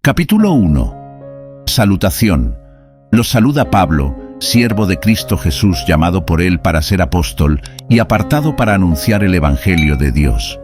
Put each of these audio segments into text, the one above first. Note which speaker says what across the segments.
Speaker 1: Capítulo 1. Salutación. Los saluda Pablo, siervo de Cristo Jesús, llamado por Él para ser apóstol y apartado para anunciar el Evangelio de Dios.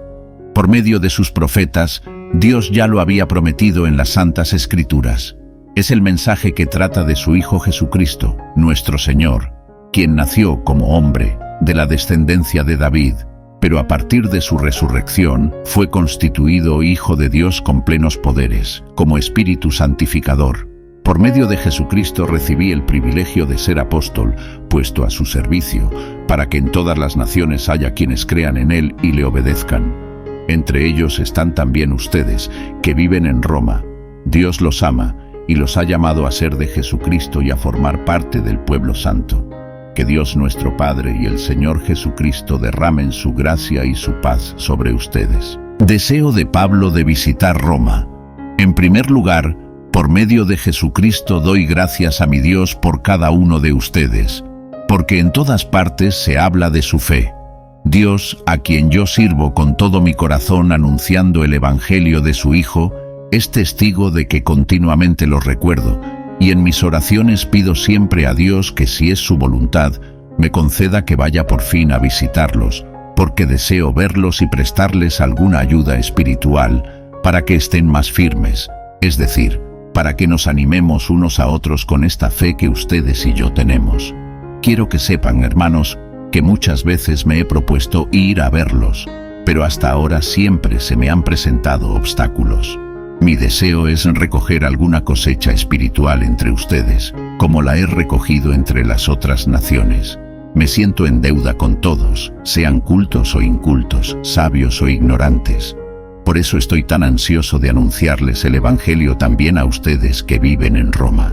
Speaker 1: Por medio de sus profetas, Dios ya lo había prometido en las Santas Escrituras. Es el mensaje que trata de su Hijo Jesucristo, nuestro Señor, quien nació como hombre, de la descendencia de David, pero a partir de su resurrección fue constituido Hijo de Dios con plenos poderes, como Espíritu Santificador. Por medio de Jesucristo recibí el privilegio de ser apóstol, puesto a su servicio, para que en todas las naciones haya quienes crean en Él y le obedezcan. Entre ellos están también ustedes, que viven en Roma. Dios los ama y los ha llamado a ser de Jesucristo y a formar parte del pueblo santo. Que Dios nuestro Padre y el Señor Jesucristo derramen su gracia y su paz sobre ustedes. Deseo de Pablo de visitar Roma. En primer lugar, por medio de Jesucristo doy gracias a mi Dios por cada uno de ustedes, porque en todas partes se habla de su fe. Dios, a quien yo sirvo con todo mi corazón anunciando el Evangelio de su Hijo, es testigo de que continuamente los recuerdo, y en mis oraciones pido siempre a Dios que, si es su voluntad, me conceda que vaya por fin a visitarlos, porque deseo verlos y prestarles alguna ayuda espiritual para que estén más firmes, es decir, para que nos animemos unos a otros con esta fe que ustedes y yo tenemos. Quiero que sepan, hermanos, que muchas veces me he propuesto ir a verlos, pero hasta ahora siempre se me han presentado obstáculos. Mi deseo es recoger alguna cosecha espiritual entre ustedes, como la he recogido entre las otras naciones. Me siento en deuda con todos, sean cultos o incultos, sabios o ignorantes. Por eso estoy tan ansioso de anunciarles el Evangelio también a ustedes que viven en Roma.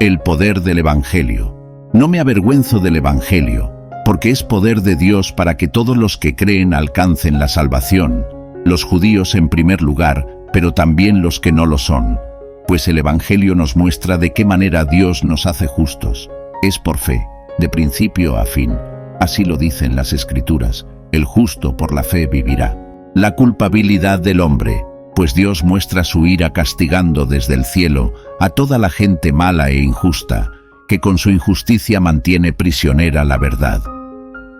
Speaker 1: El poder del Evangelio. No me avergüenzo del Evangelio, porque es poder de Dios para que todos los que creen alcancen la salvación, los judíos en primer lugar, pero también los que no lo son, pues el Evangelio nos muestra de qué manera Dios nos hace justos. Es por fe, de principio a fin. Así lo dicen las Escrituras: el justo por la fe vivirá. La culpabilidad del hombre, pues Dios muestra su ira castigando desde el cielo a toda la gente mala e injusta, que con su injusticia mantiene prisionera la verdad.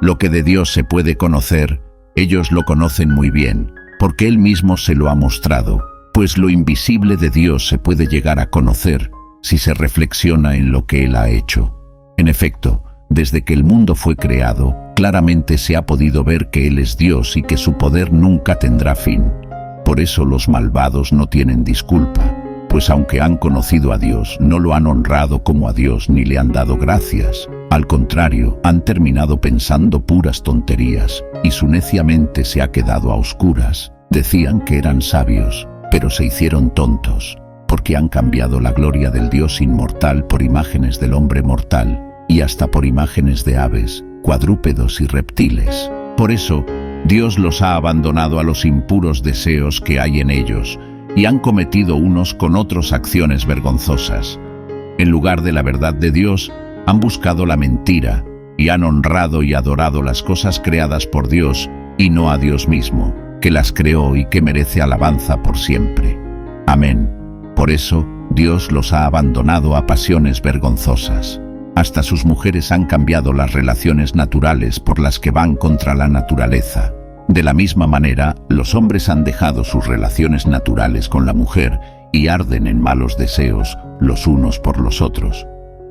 Speaker 1: Lo que de Dios se puede conocer, ellos lo conocen muy bien, porque Él mismo se lo ha mostrado, pues lo invisible de Dios se puede llegar a conocer si se reflexiona en lo que Él ha hecho. En efecto, desde que el mundo fue creado, claramente se ha podido ver que Él es Dios y que su poder nunca tendrá fin. Por eso los malvados no tienen disculpa, pues aunque han conocido a Dios, no lo han honrado como a Dios ni le han dado gracias. Al contrario, han terminado pensando puras tonterías, y su necia mente se ha quedado a oscuras. Decían que eran sabios, pero se hicieron tontos, porque han cambiado la gloria del Dios inmortal por imágenes del hombre mortal, y hasta por imágenes de aves, cuadrúpedos y reptiles. Por eso, Dios los ha abandonado a los impuros deseos que hay en ellos, y han cometido unos con otros acciones vergonzosas. En lugar de la verdad de Dios, han buscado la mentira, y han honrado y adorado las cosas creadas por Dios, y no a Dios mismo, que las creó y que merece alabanza por siempre. Amén. Por eso, Dios los ha abandonado a pasiones vergonzosas. Hasta sus mujeres han cambiado las relaciones naturales por las que van contra la naturaleza. De la misma manera, los hombres han dejado sus relaciones naturales con la mujer y arden en malos deseos los unos por los otros.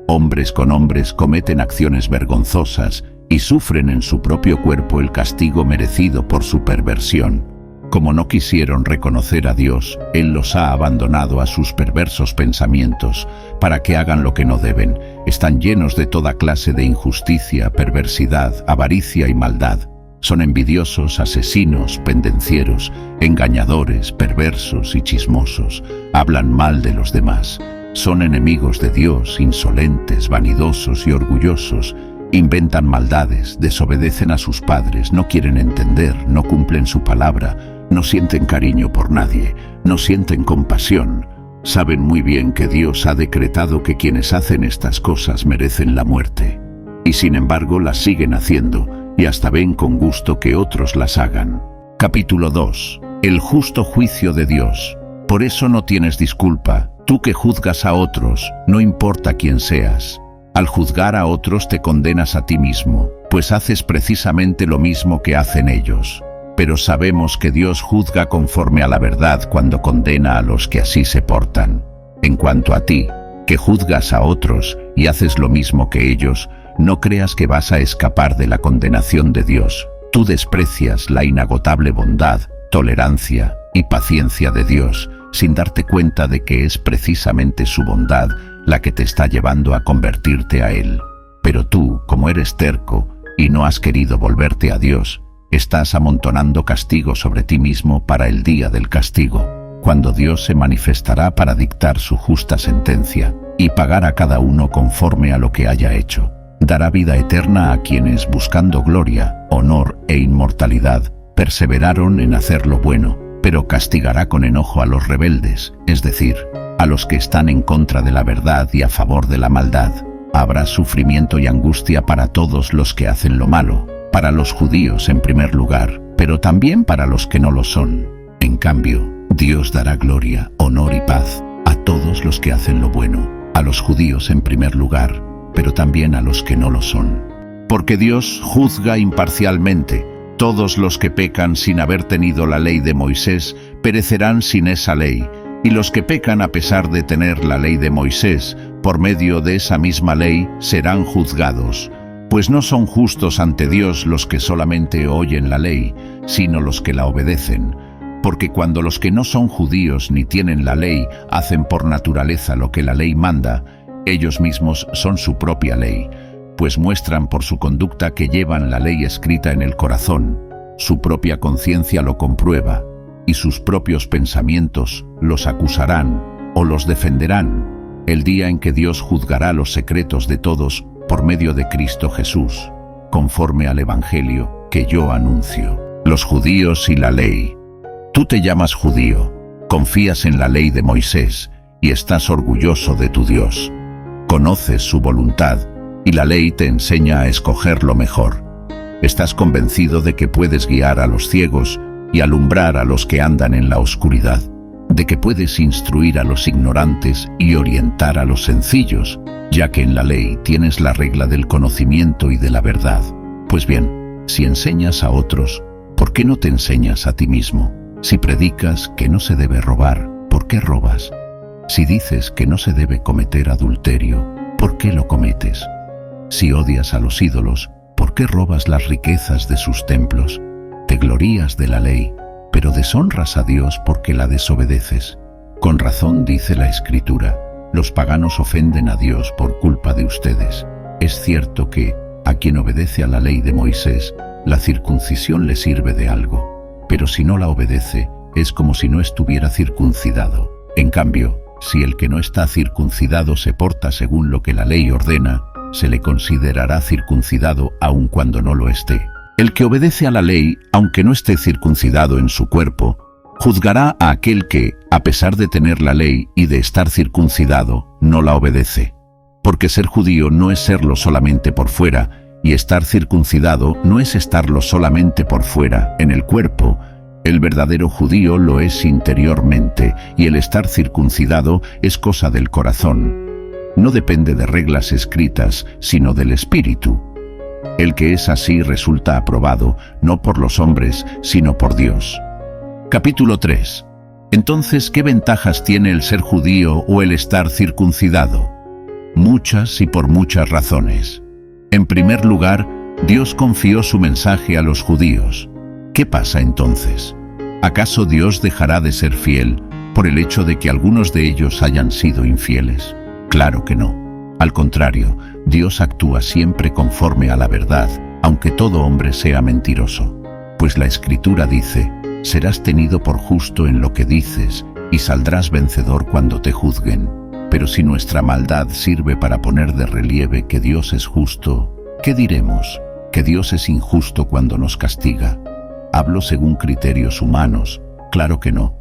Speaker 1: Hombres con hombres cometen acciones vergonzosas y sufren en su propio cuerpo el castigo merecido por su perversión. Como no quisieron reconocer a Dios, Él los ha abandonado a sus perversos pensamientos para que hagan lo que no deben. Están llenos de toda clase de injusticia, perversidad, avaricia y maldad. Son envidiosos, asesinos, pendencieros, engañadores, perversos y chismosos. Hablan mal de los demás. Son enemigos de Dios, insolentes, vanidosos y orgullosos. Inventan maldades, desobedecen a sus padres, no quieren entender, no cumplen su palabra, no sienten cariño por nadie, no sienten compasión. Saben muy bien que Dios ha decretado que quienes hacen estas cosas merecen la muerte. Y sin embargo las siguen haciendo, y hasta ven con gusto que otros las hagan. Capítulo 2. El justo juicio de Dios. Por eso no tienes disculpa, tú que juzgas a otros, no importa quién seas. Al juzgar a otros te condenas a ti mismo, pues haces precisamente lo mismo que hacen ellos. Pero sabemos que Dios juzga conforme a la verdad cuando condena a los que así se portan. En cuanto a ti, que juzgas a otros y haces lo mismo que ellos, no creas que vas a escapar de la condenación de Dios. Tú desprecias la inagotable bondad, tolerancia y paciencia de Dios, sin darte cuenta de que es precisamente su bondad la que te está llevando a convertirte a Él. Pero tú, como eres terco y no has querido volverte a Dios, estás amontonando castigo sobre ti mismo para el día del castigo, cuando Dios se manifestará para dictar su justa sentencia y pagar a cada uno conforme a lo que haya hecho. Dará vida eterna a quienes, buscando gloria, honor e inmortalidad, perseveraron en hacer lo bueno, pero castigará con enojo a los rebeldes, es decir, a los que están en contra de la verdad y a favor de la maldad. Habrá sufrimiento y angustia para todos los que hacen lo malo, para los judíos en primer lugar, pero también para los que no lo son. En cambio, Dios dará gloria, honor y paz a todos los que hacen lo bueno, a los judíos en primer lugar, pero también a los que no lo son. Porque Dios juzga imparcialmente. Todos los que pecan sin haber tenido la ley de Moisés perecerán sin esa ley, y los que pecan a pesar de tener la ley de Moisés, por medio de esa misma ley, serán juzgados. Pues no son justos ante Dios los que solamente oyen la ley, sino los que la obedecen. Porque cuando los que no son judíos ni tienen la ley hacen por naturaleza lo que la ley manda, ellos mismos son su propia ley, pues muestran por su conducta que llevan la ley escrita en el corazón. Su propia conciencia lo comprueba, y sus propios pensamientos los acusarán o los defenderán, el día en que Dios juzgará los secretos de todos por medio de Cristo Jesús, conforme al Evangelio que yo anuncio. Los judíos y la ley. Tú te llamas judío, confías en la ley de Moisés y estás orgulloso de tu Dios. Conoces su voluntad y la ley te enseña a escoger lo mejor. Estás convencido de que puedes guiar a los ciegos y alumbrar a los que andan en la oscuridad, de que puedes instruir a los ignorantes y orientar a los sencillos, ya que en la ley tienes la regla del conocimiento y de la verdad. Pues bien, si enseñas a otros, ¿por qué no te enseñas a ti mismo? Si predicas que no se debe robar, ¿por qué robas? Si dices que no se debe cometer adulterio, ¿por qué lo cometes? Si odias a los ídolos, ¿por qué robas las riquezas de sus templos? Te glorías de la ley, pero deshonras a Dios porque la desobedeces. Con razón dice la Escritura, los paganos ofenden a Dios por culpa de ustedes. Es cierto que, a quien obedece a la ley de Moisés, la circuncisión le sirve de algo, pero si no la obedece, es como si no estuviera circuncidado. En cambio, si el que no está circuncidado se porta según lo que la ley ordena, se le considerará circuncidado aun cuando no lo esté. El que obedece a la ley, aunque no esté circuncidado en su cuerpo, juzgará a aquel que, a pesar de tener la ley y de estar circuncidado, no la obedece. Porque ser judío no es serlo solamente por fuera, y estar circuncidado no es estarlo solamente por fuera, en el cuerpo. El verdadero judío lo es interiormente, y el estar circuncidado es cosa del corazón. No depende de reglas escritas, sino del Espíritu. El que es así resulta aprobado, no por los hombres, sino por Dios. Capítulo 3. Entonces, ¿qué ventajas tiene el ser judío o el estar circuncidado? Muchas y por muchas razones. En primer lugar, Dios confió su mensaje a los judíos. ¿Qué pasa entonces? ¿Acaso Dios dejará de ser fiel por el hecho de que algunos de ellos hayan sido infieles? Claro que no. Al contrario, Dios actúa siempre conforme a la verdad, aunque todo hombre sea mentiroso. Pues la Escritura dice, serás tenido por justo en lo que dices, y saldrás vencedor cuando te juzguen. Pero si nuestra maldad sirve para poner de relieve que Dios es justo, ¿qué diremos? ¿Que Dios es injusto cuando nos castiga? ¿Hablo según criterios humanos? Claro que no.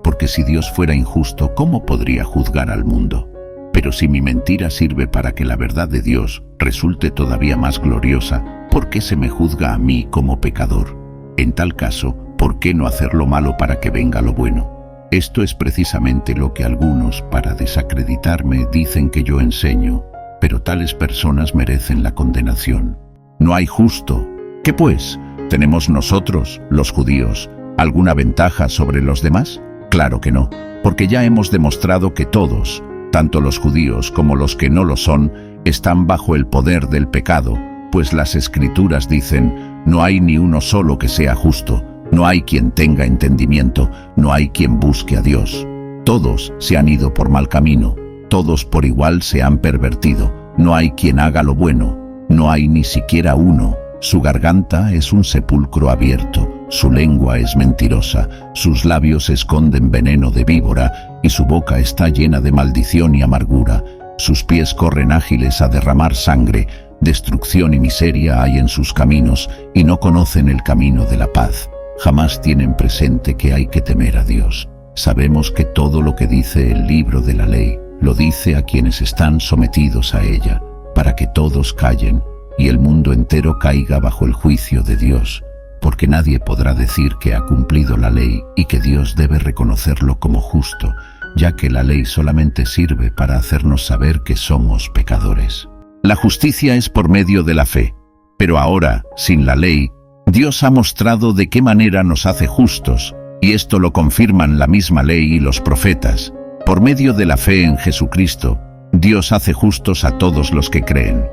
Speaker 1: Porque si Dios fuera injusto, ¿cómo podría juzgar al mundo? Pero si mi mentira sirve para que la verdad de Dios resulte todavía más gloriosa, ¿por qué se me juzga a mí como pecador? En tal caso, ¿por qué no hacer lo malo para que venga lo bueno? Esto es precisamente lo que algunos, para desacreditarme, dicen que yo enseño, pero tales personas merecen la condenación. No hay justo. ¿Qué pues? ¿Tenemos nosotros, los judíos, alguna ventaja sobre los demás? Claro que no, porque ya hemos demostrado que todos, tanto los judíos como los que no lo son, están bajo el poder del pecado, pues las Escrituras dicen, no hay ni uno solo que sea justo, no hay quien tenga entendimiento, no hay quien busque a Dios. Todos se han ido por mal camino, todos por igual se han pervertido, no hay quien haga lo bueno, no hay ni siquiera uno. Su garganta es un sepulcro abierto, su lengua es mentirosa, sus labios esconden veneno de víbora, y su boca está llena de maldición y amargura. Sus pies corren ágiles a derramar sangre, destrucción y miseria hay en sus caminos, y no conocen el camino de la paz. Jamás tienen presente que hay que temer a Dios. Sabemos que todo lo que dice el libro de la ley, lo dice a quienes están sometidos a ella, para que todos callen, y el mundo entero caiga bajo el juicio de Dios, porque nadie podrá decir que ha cumplido la ley y que Dios debe reconocerlo como justo, ya que la ley solamente sirve para hacernos saber que somos pecadores. La justicia es por medio de la fe, pero ahora, sin la ley, Dios ha mostrado de qué manera nos hace justos, y esto lo confirman la misma ley y los profetas. Por medio de la fe en Jesucristo, Dios hace justos a todos los que creen.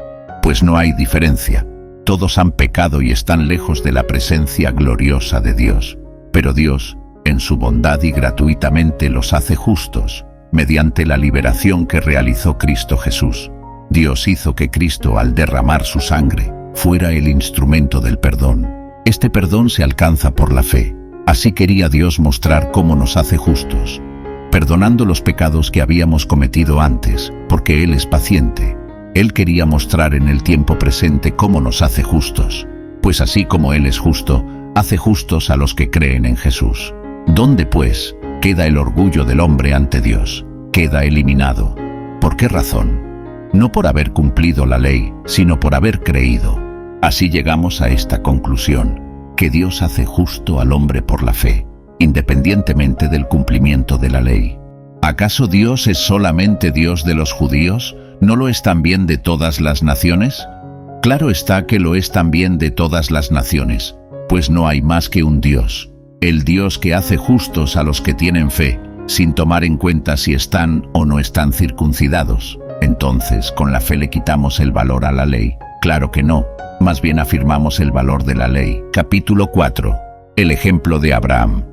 Speaker 1: Pues no hay diferencia. Todos han pecado y están lejos de la presencia gloriosa de Dios. Pero Dios, en su bondad y gratuitamente, los hace justos, mediante la liberación que realizó Cristo Jesús. Dios hizo que Cristo, al derramar su sangre, fuera el instrumento del perdón. Este perdón se alcanza por la fe. Así quería Dios mostrar cómo nos hace justos, perdonando los pecados que habíamos cometido antes, porque Él es paciente. Él quería mostrar en el tiempo presente cómo nos hace justos, pues así como Él es justo, hace justos a los que creen en Jesús. ¿Dónde, pues, queda el orgullo del hombre ante Dios? Queda eliminado. ¿Por qué razón? No por haber cumplido la ley, sino por haber creído. Así llegamos a esta conclusión, que Dios hace justo al hombre por la fe, independientemente del cumplimiento de la ley. ¿Acaso Dios es solamente Dios de los judíos? ¿No lo es también de todas las naciones? Claro está que lo es también de todas las naciones, pues no hay más que un Dios, el Dios que hace justos a los que tienen fe, sin tomar en cuenta si están o no están circuncidados. Entonces, ¿con la fe le quitamos el valor a la ley? Claro que no, más bien afirmamos el valor de la ley. Capítulo 4. El ejemplo de Abraham.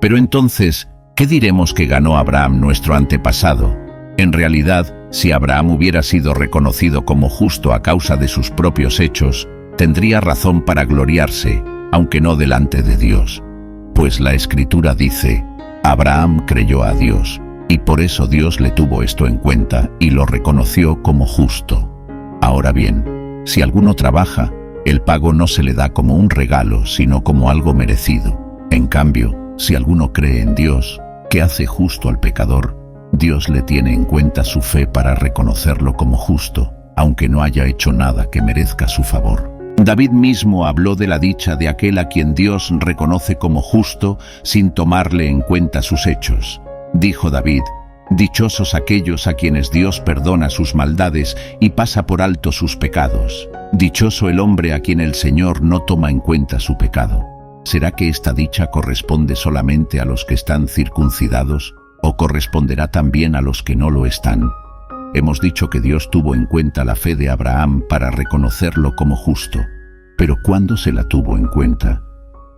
Speaker 1: Pero entonces, ¿qué diremos que ganó Abraham, nuestro antepasado? En realidad, si Abraham hubiera sido reconocido como justo a causa de sus propios hechos, tendría razón para gloriarse, aunque no delante de Dios. Pues la Escritura dice, Abraham creyó a Dios, y por eso Dios le tuvo esto en cuenta y lo reconoció como justo. Ahora bien, si alguno trabaja, el pago no se le da como un regalo, sino como algo merecido. En cambio, si alguno cree en Dios, que hace justo al pecador, Dios le tiene en cuenta su fe para reconocerlo como justo, aunque no haya hecho nada que merezca su favor. David mismo habló de la dicha de aquel a quien Dios reconoce como justo sin tomarle en cuenta sus hechos. Dijo David, «Dichosos aquellos a quienes Dios perdona sus maldades y pasa por alto sus pecados. Dichoso el hombre a quien el Señor no toma en cuenta su pecado». ¿Será que esta dicha corresponde solamente a los que están circuncidados, o corresponderá también a los que no lo están? Hemos dicho que Dios tuvo en cuenta la fe de Abraham para reconocerlo como justo. ¿Pero cuándo se la tuvo en cuenta?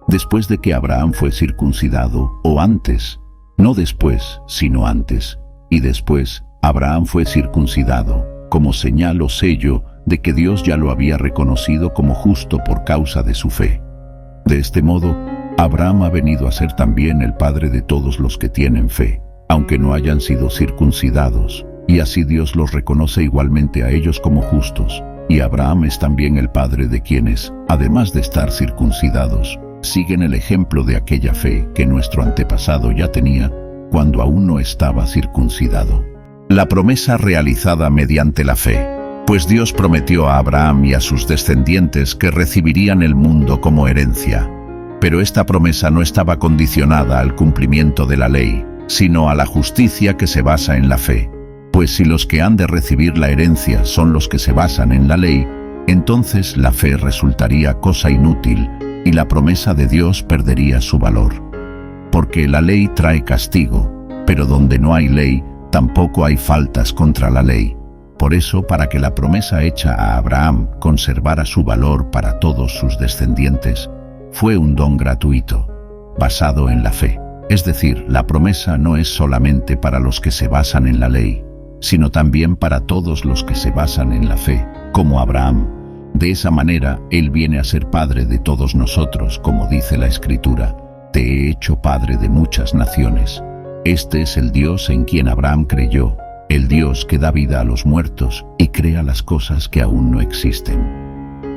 Speaker 1: ¿Después de que Abraham fue circuncidado o antes? No después, sino antes. Y después, Abraham fue circuncidado, como señal o sello de que Dios ya lo había reconocido como justo por causa de su fe. De este modo, Abraham ha venido a ser también el padre de todos los que tienen fe, aunque no hayan sido circuncidados, y así Dios los reconoce igualmente a ellos como justos. Y Abraham es también el padre de quienes, además de estar circuncidados, siguen el ejemplo de aquella fe que nuestro antepasado ya tenía cuando aún no estaba circuncidado. La promesa realizada mediante la fe. Pues Dios prometió a Abraham y a sus descendientes que recibirían el mundo como herencia. Pero esta promesa no estaba condicionada al cumplimiento de la ley, sino a la justicia que se basa en la fe. Pues si los que han de recibir la herencia son los que se basan en la ley, entonces la fe resultaría cosa inútil y la promesa de Dios perdería su valor. Porque la ley trae castigo, pero donde no hay ley, tampoco hay faltas contra la ley. Por eso, para que la promesa hecha a Abraham conservara su valor para todos sus descendientes, fue un don gratuito, basado en la fe. Es decir, la promesa no es solamente para los que se basan en la ley, sino también para todos los que se basan en la fe, como Abraham. De esa manera, él viene a ser padre de todos nosotros, como dice la Escritura: te he hecho padre de muchas naciones. Este es el Dios en quien Abraham creyó, el Dios que da vida a los muertos y crea las cosas que aún no existen.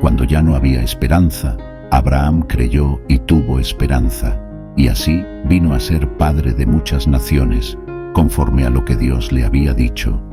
Speaker 1: Cuando ya no había esperanza, Abraham creyó y tuvo esperanza, y así vino a ser padre de muchas naciones, conforme a lo que Dios le había dicho: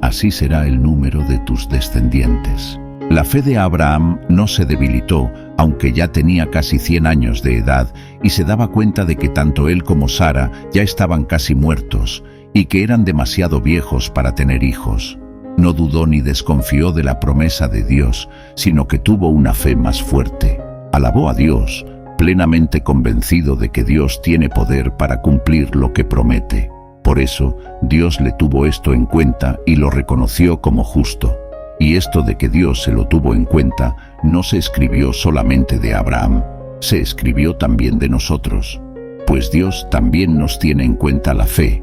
Speaker 1: así será el número de tus descendientes. La fe de Abraham no se debilitó, aunque ya tenía casi 100 años de edad y se daba cuenta de que tanto él como Sara ya estaban casi muertos y que eran demasiado viejos para tener hijos. No dudó ni desconfió de la promesa de Dios, sino que tuvo una fe más fuerte. Alabó a Dios, plenamente convencido de que Dios tiene poder para cumplir lo que promete. Por eso, Dios le tuvo esto en cuenta y lo reconoció como justo. Y esto de que Dios se lo tuvo en cuenta no se escribió solamente de Abraham, se escribió también de nosotros. Pues Dios también nos tiene en cuenta la fe.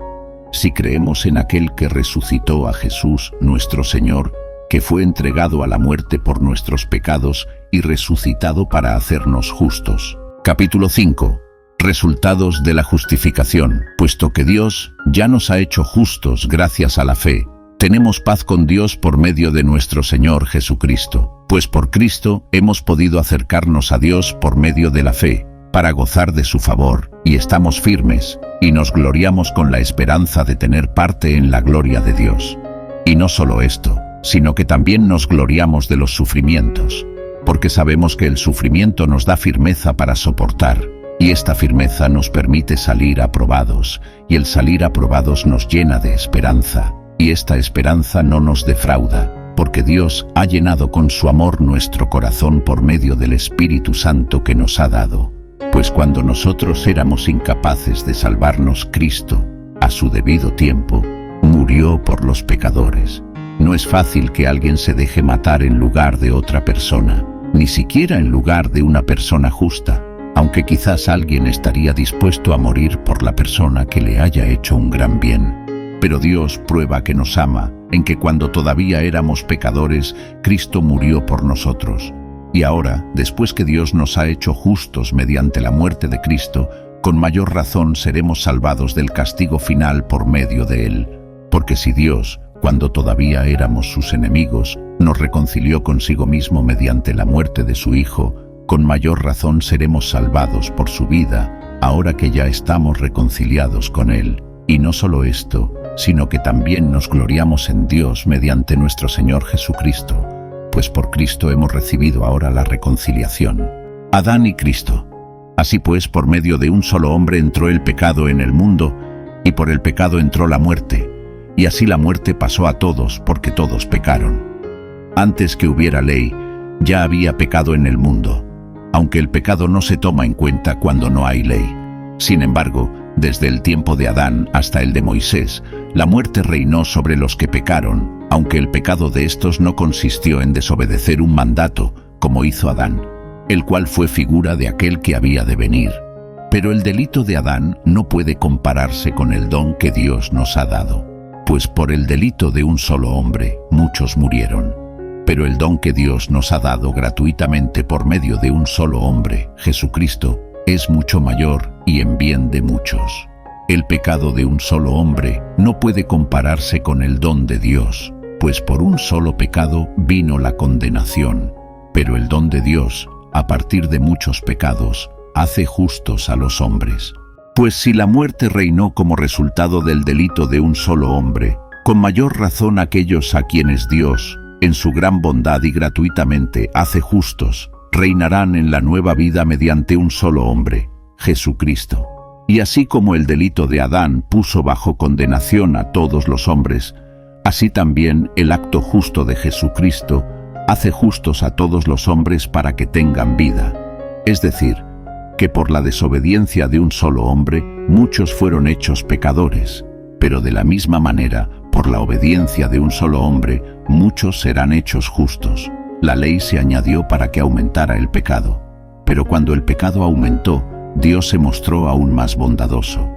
Speaker 1: Si creemos en aquel que resucitó a Jesús, nuestro Señor, que fue entregado a la muerte por nuestros pecados y resucitado para hacernos justos. Capítulo 5. Resultados de la justificación. Puesto que Dios ya nos ha hecho justos gracias a la fe, tenemos paz con Dios por medio de nuestro Señor Jesucristo. Pues por Cristo hemos podido acercarnos a Dios por medio de la fe, para gozar de su favor, y estamos firmes, y nos gloriamos con la esperanza de tener parte en la gloria de Dios. Y no solo esto, sino que también nos gloriamos de los sufrimientos, porque sabemos que el sufrimiento nos da firmeza para soportar, y esta firmeza nos permite salir aprobados, y el salir aprobados nos llena de esperanza. Y esta esperanza no nos defrauda, porque Dios ha llenado con su amor nuestro corazón por medio del Espíritu Santo que nos ha dado. Pues cuando nosotros éramos incapaces de salvarnos, Cristo, a su debido tiempo, murió por los pecadores. No es fácil que alguien se deje matar en lugar de otra persona, ni siquiera en lugar de una persona justa, aunque quizás alguien estaría dispuesto a morir por la persona que le haya hecho un gran bien. Pero Dios prueba que nos ama, en que cuando todavía éramos pecadores, Cristo murió por nosotros. Y ahora, después que Dios nos ha hecho justos mediante la muerte de Cristo, con mayor razón seremos salvados del castigo final por medio de Él. Porque si Dios, cuando todavía éramos sus enemigos, nos reconcilió consigo mismo mediante la muerte de su Hijo, con mayor razón seremos salvados por su vida, ahora que ya estamos reconciliados con Él. Y no solo esto, sino que también nos gloriamos en Dios mediante nuestro Señor Jesucristo, pues por Cristo hemos recibido ahora la reconciliación. Adán y Cristo. Así pues, por medio de un solo hombre entró el pecado en el mundo, y por el pecado entró la muerte, y así la muerte pasó a todos, porque todos pecaron. Antes que hubiera ley, ya había pecado en el mundo, aunque el pecado no se toma en cuenta cuando no hay ley. Sin embargo, desde el tiempo de Adán hasta el de Moisés, la muerte reinó sobre los que pecaron, aunque el pecado de estos no consistió en desobedecer un mandato, como hizo Adán, el cual fue figura de aquel que había de venir. Pero el delito de Adán no puede compararse con el don que Dios nos ha dado, pues por el delito de un solo hombre, muchos murieron. Pero el don que Dios nos ha dado gratuitamente por medio de un solo hombre, Jesucristo, es mucho mayor y en bien de muchos. El pecado de un solo hombre no puede compararse con el don de Dios, pues por un solo pecado vino la condenación, pero el don de Dios, a partir de muchos pecados, hace justos a los hombres. Pues si la muerte reinó como resultado del delito de un solo hombre, con mayor razón aquellos a quienes Dios, en su gran bondad y gratuitamente, hace justos, reinarán en la nueva vida mediante un solo hombre, Jesucristo. Y así como el delito de Adán puso bajo condenación a todos los hombres, así también el acto justo de Jesucristo hace justos a todos los hombres para que tengan vida. Es decir, que por la desobediencia de un solo hombre, muchos fueron hechos pecadores, pero de la misma manera, por la obediencia de un solo hombre, muchos serán hechos justos. La ley se añadió para que aumentara el pecado, pero cuando el pecado aumentó, Dios se mostró aún más bondadoso.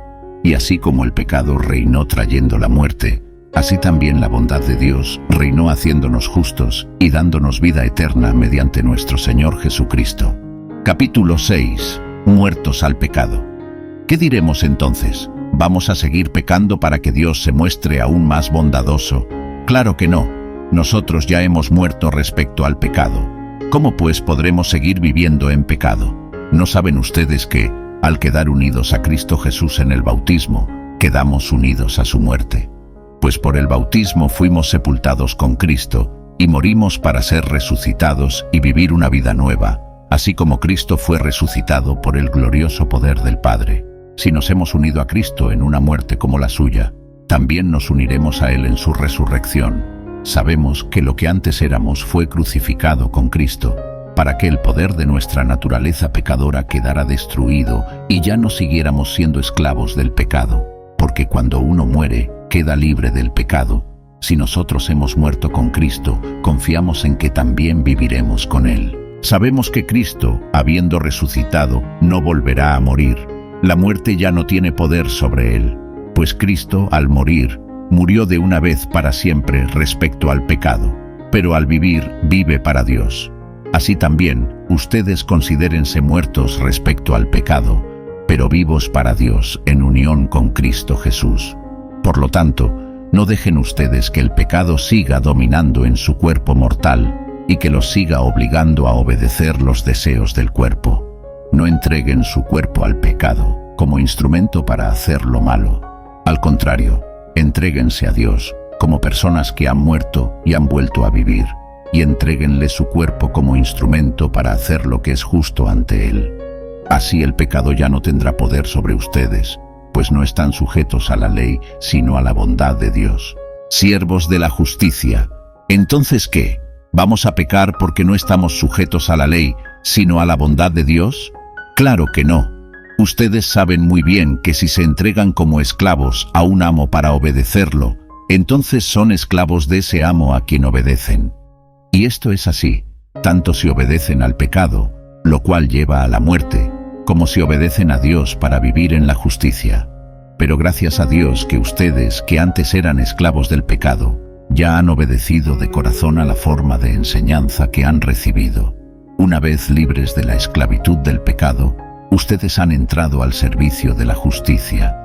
Speaker 1: Y así como el pecado reinó trayendo la muerte, así también la bondad de Dios reinó haciéndonos justos y dándonos vida eterna mediante nuestro Señor Jesucristo. Capítulo 6. Muertos al pecado. ¿Qué diremos entonces? ¿Vamos a seguir pecando para que Dios se muestre aún más bondadoso? Claro que no. Nosotros ya hemos muerto respecto al pecado. ¿Cómo pues podremos seguir viviendo en pecado? ¿No saben ustedes que, al quedar unidos a Cristo Jesús en el bautismo, quedamos unidos a su muerte? Pues por el bautismo fuimos sepultados con Cristo y morimos para ser resucitados y vivir una vida nueva, así como Cristo fue resucitado por el glorioso poder del Padre. Si nos hemos unido a Cristo en una muerte como la suya, también nos uniremos a Él en su resurrección. Sabemos que lo que antes éramos fue crucificado con Cristo, para que el poder de nuestra naturaleza pecadora quedara destruido y ya no siguiéramos siendo esclavos del pecado, porque cuando uno muere, queda libre del pecado. Si nosotros hemos muerto con Cristo, confiamos en que también viviremos con Él. Sabemos que Cristo, habiendo resucitado, no volverá a morir. La muerte ya no tiene poder sobre Él, pues Cristo, al morir, murió de una vez para siempre respecto al pecado, pero al vivir, vive para Dios. Así también, ustedes considérense muertos respecto al pecado, pero vivos para Dios en unión con Cristo Jesús. Por lo tanto, no dejen ustedes que el pecado siga dominando en su cuerpo mortal y que los siga obligando a obedecer los deseos del cuerpo. No entreguen su cuerpo al pecado como instrumento para hacer lo malo. Al contrario, entréguense a Dios como personas que han muerto y han vuelto a vivir, y entréguenle su cuerpo como instrumento para hacer lo que es justo ante Él. Así el pecado ya no tendrá poder sobre ustedes, pues no están sujetos a la ley, sino a la bondad de Dios. Siervos de la justicia. ¿Entonces qué? ¿Vamos a pecar porque no estamos sujetos a la ley, sino a la bondad de Dios? Claro que no. Ustedes saben muy bien que si se entregan como esclavos a un amo para obedecerlo, entonces son esclavos de ese amo a quien obedecen. Y esto es así, tanto si obedecen al pecado, lo cual lleva a la muerte, como si obedecen a Dios para vivir en la justicia. Pero gracias a Dios que ustedes, que antes eran esclavos del pecado, ya han obedecido de corazón a la forma de enseñanza que han recibido. Una vez libres de la esclavitud del pecado, ustedes han entrado al servicio de la justicia.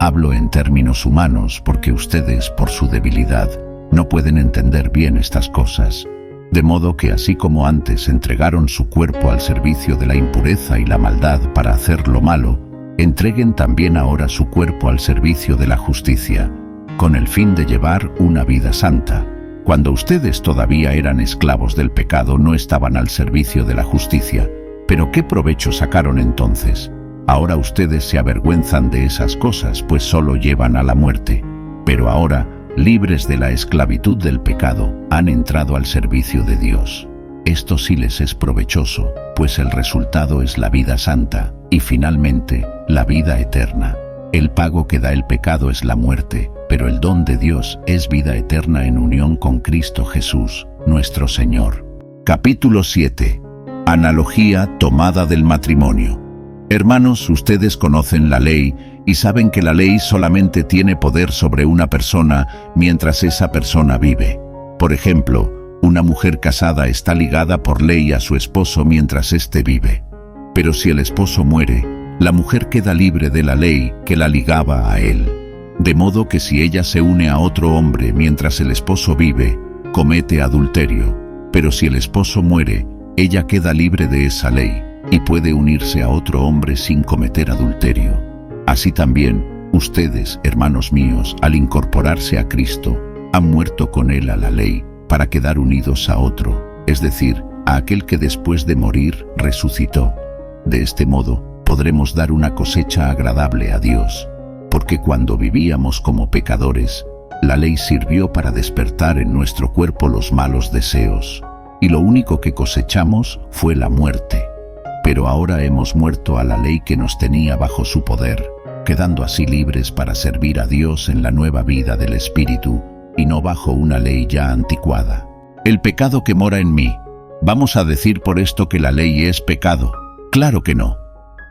Speaker 1: Hablo en términos humanos porque ustedes, por su debilidad, no pueden entender bien estas cosas. De modo que así como antes entregaron su cuerpo al servicio de la impureza y la maldad para hacer lo malo, entreguen también ahora su cuerpo al servicio de la justicia, con el fin de llevar una vida santa. Cuando ustedes todavía eran esclavos del pecado, no estaban al servicio de la justicia. ¿Pero qué provecho sacaron entonces? Ahora ustedes se avergüenzan de esas cosas, pues solo llevan a la muerte. Pero ahora, libres de la esclavitud del pecado, han entrado al servicio de Dios. Esto sí les es provechoso, pues el resultado es la vida santa y finalmente la vida eterna. El pago que da el pecado es la muerte, pero el don de Dios es vida eterna en unión con Cristo Jesús, nuestro Señor. Capítulo 7. Analogía tomada del matrimonio. Hermanos, ustedes conocen la ley y saben que la ley solamente tiene poder sobre una persona mientras esa persona vive. Por ejemplo, una mujer casada está ligada por ley a su esposo mientras éste vive. Pero si el esposo muere, la mujer queda libre de la ley que la ligaba a él. De modo que si ella se une a otro hombre mientras el esposo vive, comete adulterio. Pero si el esposo muere, ella queda libre de esa ley y puede unirse a otro hombre sin cometer adulterio. Así también, ustedes, hermanos míos, al incorporarse a Cristo, han muerto con Él a la ley para quedar unidos a otro, es decir, a aquel que después de morir resucitó. De este modo, podremos dar una cosecha agradable a Dios, porque cuando vivíamos como pecadores, la ley sirvió para despertar en nuestro cuerpo los malos deseos, y lo único que cosechamos fue la muerte. Pero ahora hemos muerto a la ley que nos tenía bajo su poder, quedando así libres para servir a Dios en la nueva vida del Espíritu, y no bajo una ley ya anticuada. El pecado que mora en mí. ¿Vamos a decir por esto que la ley es pecado? Claro que no.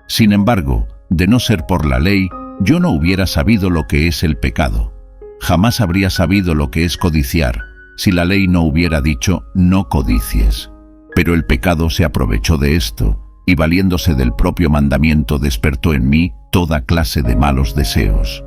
Speaker 1: Sin embargo, de no ser por la ley, yo no hubiera sabido lo que es el pecado. Jamás habría sabido lo que es codiciar, si la ley no hubiera dicho no codicies. Pero el pecado se aprovechó de esto, y valiéndose del propio mandamiento despertó en mí toda clase de malos deseos.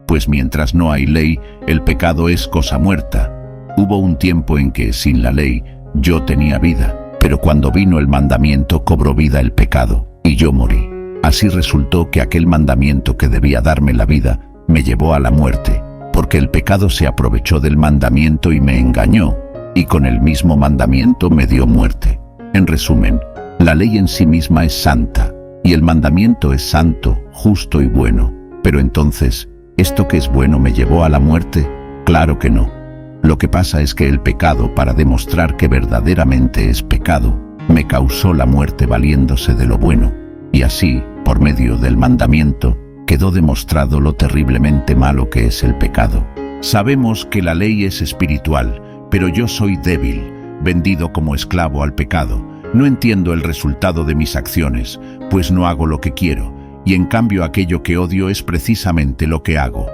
Speaker 1: Pues mientras no hay ley, el pecado es cosa muerta. Hubo un tiempo en que, sin la ley, yo tenía vida, pero cuando vino el mandamiento cobró vida el pecado, y yo morí. Así resultó que aquel mandamiento que debía darme la vida, me llevó a la muerte, porque el pecado se aprovechó del mandamiento y me engañó, y con el mismo mandamiento me dio muerte. En resumen, la ley en sí misma es santa, y el mandamiento es santo, justo y bueno. Pero entonces, ¿esto que es bueno me llevó a la muerte? Claro que no. Lo que pasa es que el pecado, para demostrar que verdaderamente es pecado, me causó la muerte valiéndose de lo bueno, y así, por medio del mandamiento, quedó demostrado lo terriblemente malo que es el pecado. Sabemos que la ley es espiritual, pero yo soy débil, vendido como esclavo al pecado. No entiendo el resultado de mis acciones, pues no hago lo que quiero, y en cambio aquello que odio es precisamente lo que hago.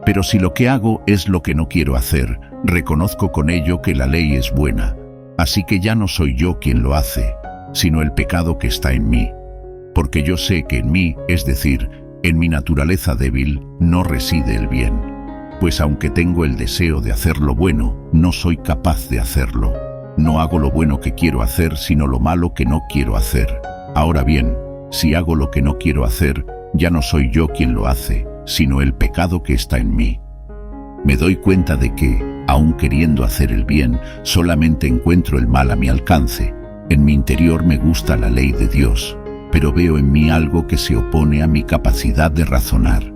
Speaker 1: Pero si lo que hago es lo que no quiero hacer, reconozco con ello que la ley es buena. Así que ya no soy yo quien lo hace, sino el pecado que está en mí. Porque yo sé que en mí, es decir, en mi naturaleza débil, no reside el bien. Pues aunque tengo el deseo de hacer lo bueno, no soy capaz de hacerlo. No hago lo bueno que quiero hacer, sino lo malo que no quiero hacer. Ahora bien, si hago lo que no quiero hacer, ya no soy yo quien lo hace, sino el pecado que está en mí. Me doy cuenta de que, aun queriendo hacer el bien, solamente encuentro el mal a mi alcance. En mi interior me gusta la ley de Dios, pero veo en mí algo que se opone a mi capacidad de razonar.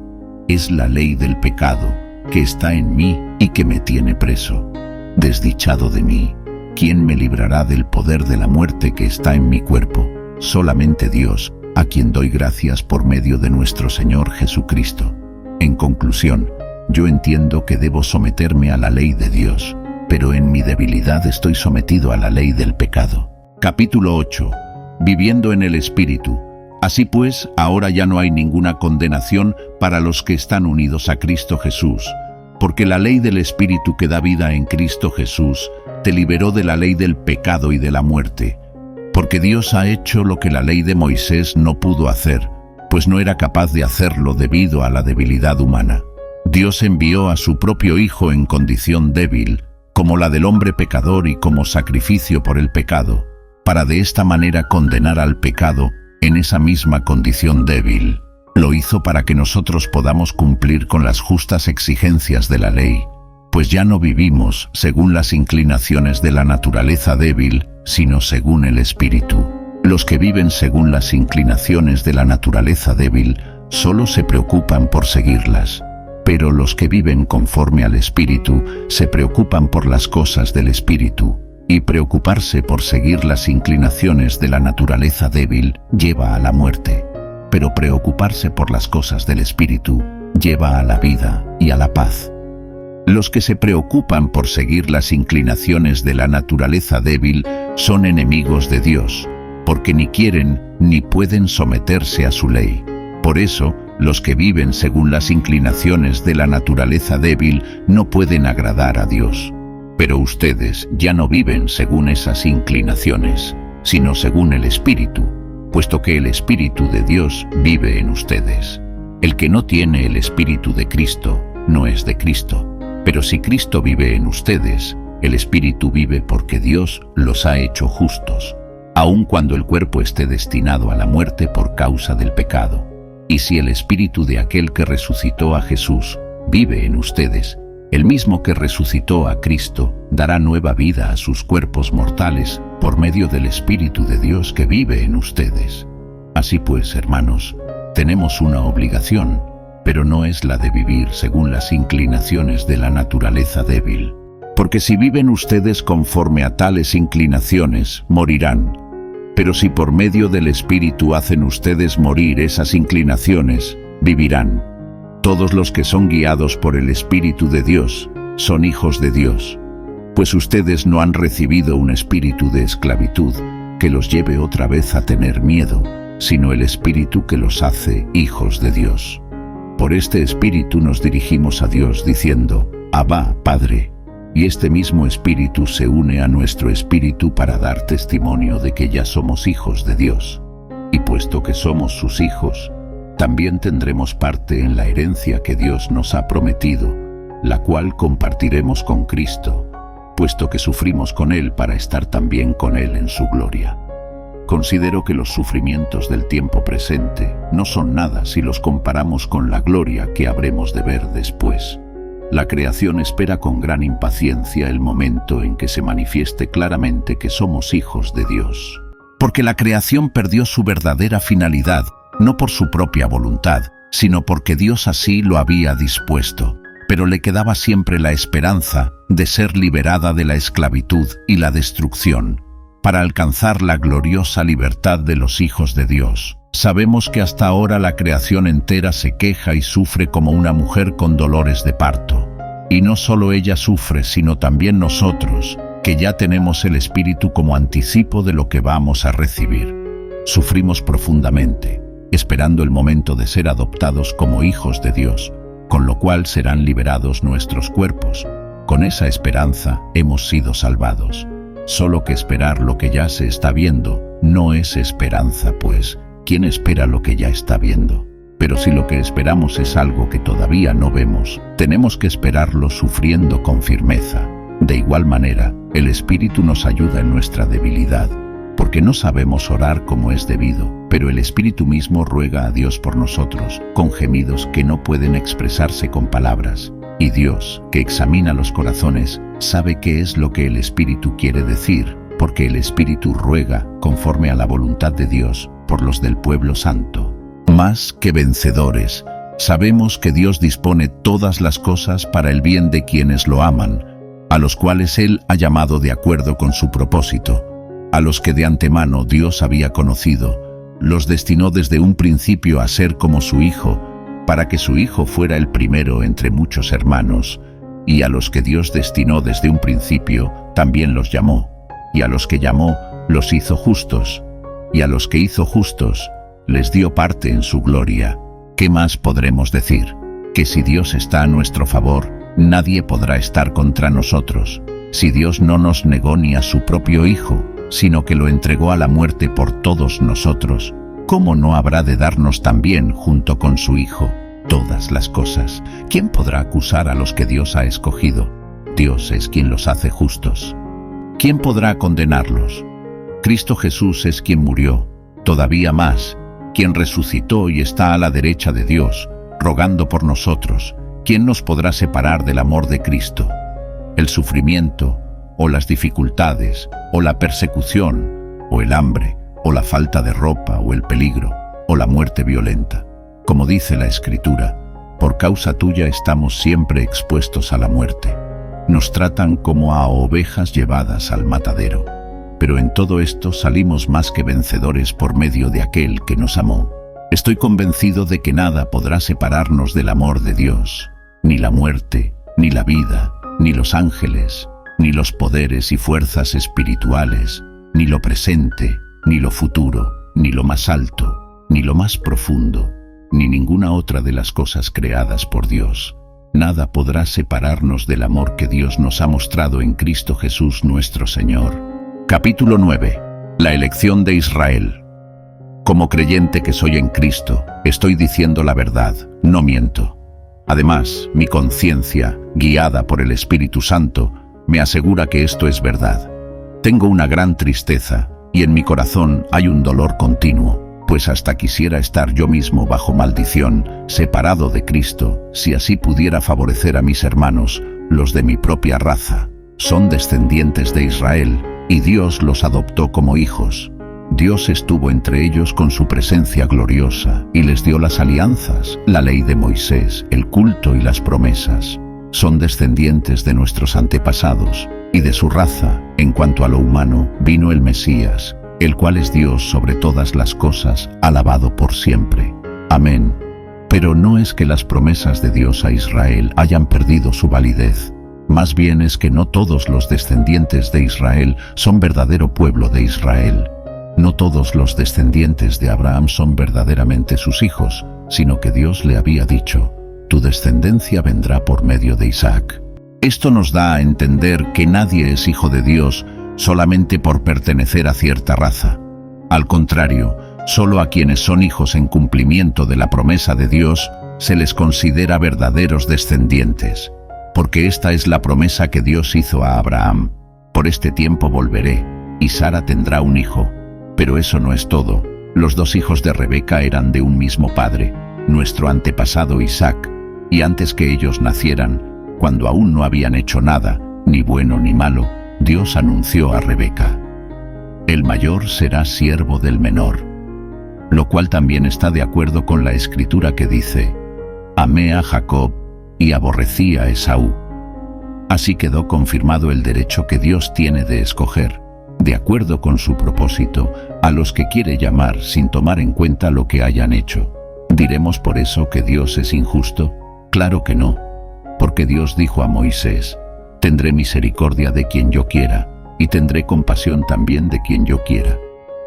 Speaker 1: Es la ley del pecado, que está en mí y que me tiene preso. Desdichado de mí, ¿quién me librará del poder de la muerte que está en mi cuerpo? Solamente Dios, a quien doy gracias por medio de nuestro Señor Jesucristo. En conclusión, yo entiendo que debo someterme a la ley de Dios, pero en mi debilidad estoy sometido a la ley del pecado. Capítulo 8. Viviendo en el Espíritu. Así pues, ahora ya no hay ninguna condenación para los que están unidos a Cristo Jesús, porque la ley del Espíritu que da vida en Cristo Jesús te liberó de la ley del pecado y de la muerte. Porque Dios ha hecho lo que la ley de Moisés no pudo hacer, pues no era capaz de hacerlo debido a la debilidad humana. Dios envió a su propio Hijo en condición débil, como la del hombre pecador y como sacrificio por el pecado, para de esta manera condenar al pecado en esa misma condición débil. Lo hizo para que nosotros podamos cumplir con las justas exigencias de la ley, pues ya no vivimos según las inclinaciones de la naturaleza débil, sino según el Espíritu. Los que viven según las inclinaciones de la naturaleza débil solo se preocupan por seguirlas, pero los que viven conforme al Espíritu se preocupan por las cosas del Espíritu, y preocuparse por seguir las inclinaciones de la naturaleza débil lleva a la muerte, pero preocuparse por las cosas del Espíritu lleva a la vida y a la paz. Los que se preocupan por seguir las inclinaciones de la naturaleza débil son enemigos de Dios, porque ni quieren ni pueden someterse a su ley. Por eso, los que viven según las inclinaciones de la naturaleza débil no pueden agradar a Dios. Pero ustedes ya no viven según esas inclinaciones, sino según el Espíritu, puesto que el Espíritu de Dios vive en ustedes. El que no tiene el Espíritu de Cristo no es de Cristo. Pero si Cristo vive en ustedes, el Espíritu vive porque Dios los ha hecho justos, aun cuando el cuerpo esté destinado a la muerte por causa del pecado. Y si el Espíritu de aquel que resucitó a Jesús vive en ustedes, el mismo que resucitó a Cristo dará nueva vida a sus cuerpos mortales por medio del Espíritu de Dios que vive en ustedes. Así pues, hermanos, tenemos una obligación, pero no es la de vivir según las inclinaciones de la naturaleza débil. Porque si viven ustedes conforme a tales inclinaciones, morirán. Pero si por medio del Espíritu hacen ustedes morir esas inclinaciones, vivirán. Todos los que son guiados por el Espíritu de Dios son hijos de Dios. Pues ustedes no han recibido un espíritu de esclavitud que los lleve otra vez a tener miedo, sino el Espíritu que los hace hijos de Dios. Por este Espíritu nos dirigimos a Dios diciendo, Abba, Padre. Y este mismo Espíritu se une a nuestro espíritu para dar testimonio de que ya somos hijos de Dios. Y puesto que somos sus hijos, también tendremos parte en la herencia que Dios nos ha prometido, la cual compartiremos con Cristo, puesto que sufrimos con Él para estar también con Él en su gloria. Considero que los sufrimientos del tiempo presente no son nada si los comparamos con la gloria que habremos de ver después. La creación espera con gran impaciencia el momento en que se manifieste claramente que somos hijos de Dios. Porque la creación perdió su verdadera finalidad, no por su propia voluntad, sino porque Dios así lo había dispuesto. Pero le quedaba siempre la esperanza de ser liberada de la esclavitud y la destrucción, para alcanzar la gloriosa libertad de los hijos de Dios. Sabemos que hasta ahora la creación entera se queja y sufre como una mujer con dolores de parto. Y no solo ella sufre, sino también nosotros, que ya tenemos el Espíritu como anticipo de lo que vamos a recibir. Sufrimos profundamente, esperando el momento de ser adoptados como hijos de Dios, con lo cual serán liberados nuestros cuerpos. Con esa esperanza hemos sido salvados. Solo que esperar lo que ya se está viendo no es esperanza, pues ¿quién espera lo que ya está viendo? Pero si lo que esperamos es algo que todavía no vemos, tenemos que esperarlo sufriendo con firmeza. De igual manera, el Espíritu nos ayuda en nuestra debilidad, porque no sabemos orar como es debido, pero el Espíritu mismo ruega a Dios por nosotros, con gemidos que no pueden expresarse con palabras. Y Dios, que examina los corazones, sabe qué es lo que el Espíritu quiere decir, porque el Espíritu ruega, conforme a la voluntad de Dios, por los del pueblo santo. Más que vencedores, sabemos que Dios dispone todas las cosas para el bien de quienes lo aman, a los cuales Él ha llamado de acuerdo con su propósito. A los que de antemano Dios había conocido, los destinó desde un principio a ser como su Hijo, para que su Hijo fuera el primero entre muchos hermanos. Y a los que Dios destinó desde un principio, también los llamó. Y a los que llamó, los hizo justos. Y a los que hizo justos, les dio parte en su gloria. ¿Qué más podremos decir? Que si Dios está a nuestro favor, nadie podrá estar contra nosotros. Si Dios no nos negó ni a su propio Hijo, sino que lo entregó a la muerte por todos nosotros, ¿cómo no habrá de darnos también, junto con su Hijo, todas las cosas? ¿Quién podrá acusar a los que Dios ha escogido? Dios es quien los hace justos. ¿Quién podrá condenarlos? Cristo Jesús es quien murió, todavía más, quien resucitó y está a la derecha de Dios, rogando por nosotros. ¿Quién nos podrá separar del amor de Cristo? El sufrimiento, o las dificultades, o la persecución, o el hambre, o la falta de ropa, o el peligro, o la muerte violenta. Como dice la Escritura, por causa tuya estamos siempre expuestos a la muerte. Nos tratan como a ovejas llevadas al matadero. Pero en todo esto salimos más que vencedores por medio de aquel que nos amó. Estoy convencido de que nada podrá separarnos del amor de Dios, ni la muerte, ni la vida, ni los ángeles, ni los poderes y fuerzas espirituales, ni lo presente, ni lo futuro, ni lo más alto, ni lo más profundo, ni ninguna otra de las cosas creadas por Dios. Nada podrá separarnos del amor que Dios nos ha mostrado en Cristo Jesús nuestro Señor. Capítulo 9. La elección de Israel. Como creyente que soy en Cristo, estoy diciendo la verdad, no miento. Además, mi conciencia, guiada por el Espíritu Santo, me asegura que esto es verdad. Tengo una gran tristeza, y en mi corazón hay un dolor continuo, pues hasta quisiera estar yo mismo bajo maldición, separado de Cristo, si así pudiera favorecer a mis hermanos, los de mi propia raza. Son descendientes de Israel, y Dios los adoptó como hijos. Dios estuvo entre ellos con su presencia gloriosa y les dio las alianzas, la ley de Moisés, el culto y las promesas. Son descendientes de nuestros antepasados, y de su raza, en cuanto a lo humano, vino el Mesías, el cual es Dios sobre todas las cosas, alabado por siempre. Amén. Pero no es que las promesas de Dios a Israel hayan perdido su validez. Más bien es que no todos los descendientes de Israel son verdadero pueblo de Israel. No todos los descendientes de Abraham son verdaderamente sus hijos, sino que Dios le había dicho: tu descendencia vendrá por medio de Isaac. Esto nos da a entender que nadie es hijo de Dios solamente por pertenecer a cierta raza. Al contrario, solo a quienes son hijos en cumplimiento de la promesa de Dios se les considera verdaderos descendientes, porque esta es la promesa que Dios hizo a Abraham: por este tiempo volveré, y Sara tendrá un hijo. Pero eso no es todo. Los dos hijos de Rebeca eran de un mismo padre, nuestro antepasado Isaac, y antes que ellos nacieran, cuando aún no habían hecho nada, ni bueno ni malo, Dios anunció a Rebeca: el mayor será siervo del menor, lo cual también está de acuerdo con la escritura que dice: amé a Jacob y aborrecí a Esaú. Así quedó confirmado el derecho que Dios tiene de escoger, de acuerdo con su propósito, a los que quiere llamar sin tomar en cuenta lo que hayan hecho. ¿Diremos por eso que Dios es injusto? Claro que no, porque Dios dijo a Moisés: tendré misericordia de quien yo quiera, y tendré compasión también de quien yo quiera.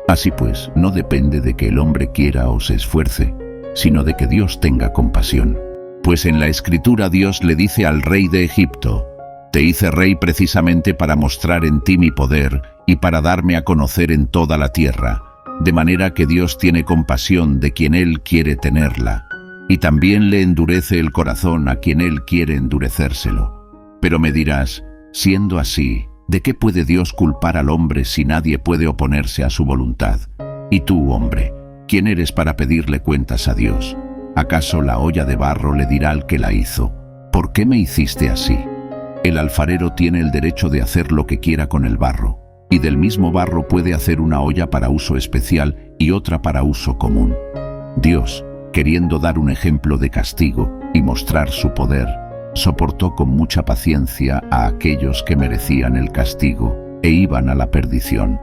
Speaker 1: Así pues, no depende de que el hombre quiera o se esfuerce, sino de que Dios tenga compasión. Pues en la Escritura Dios le dice al rey de Egipto: te hice rey precisamente para mostrar en ti mi poder y para darme a conocer en toda la tierra, de manera que Dios tiene compasión de quien Él quiere tenerla, y también le endurece el corazón a quien Él quiere endurecérselo. Pero me dirás: siendo así, ¿de qué puede Dios culpar al hombre si nadie puede oponerse a su voluntad? Y tú, hombre, ¿quién eres para pedirle cuentas a Dios? ¿Acaso la olla de barro le dirá al que la hizo: ¿por qué me hiciste así? El alfarero tiene el derecho de hacer lo que quiera con el barro, y del mismo barro puede hacer una olla para uso especial y otra para uso común. Dios, queriendo dar un ejemplo de castigo y mostrar su poder, soportó con mucha paciencia a aquellos que merecían el castigo e iban a la perdición.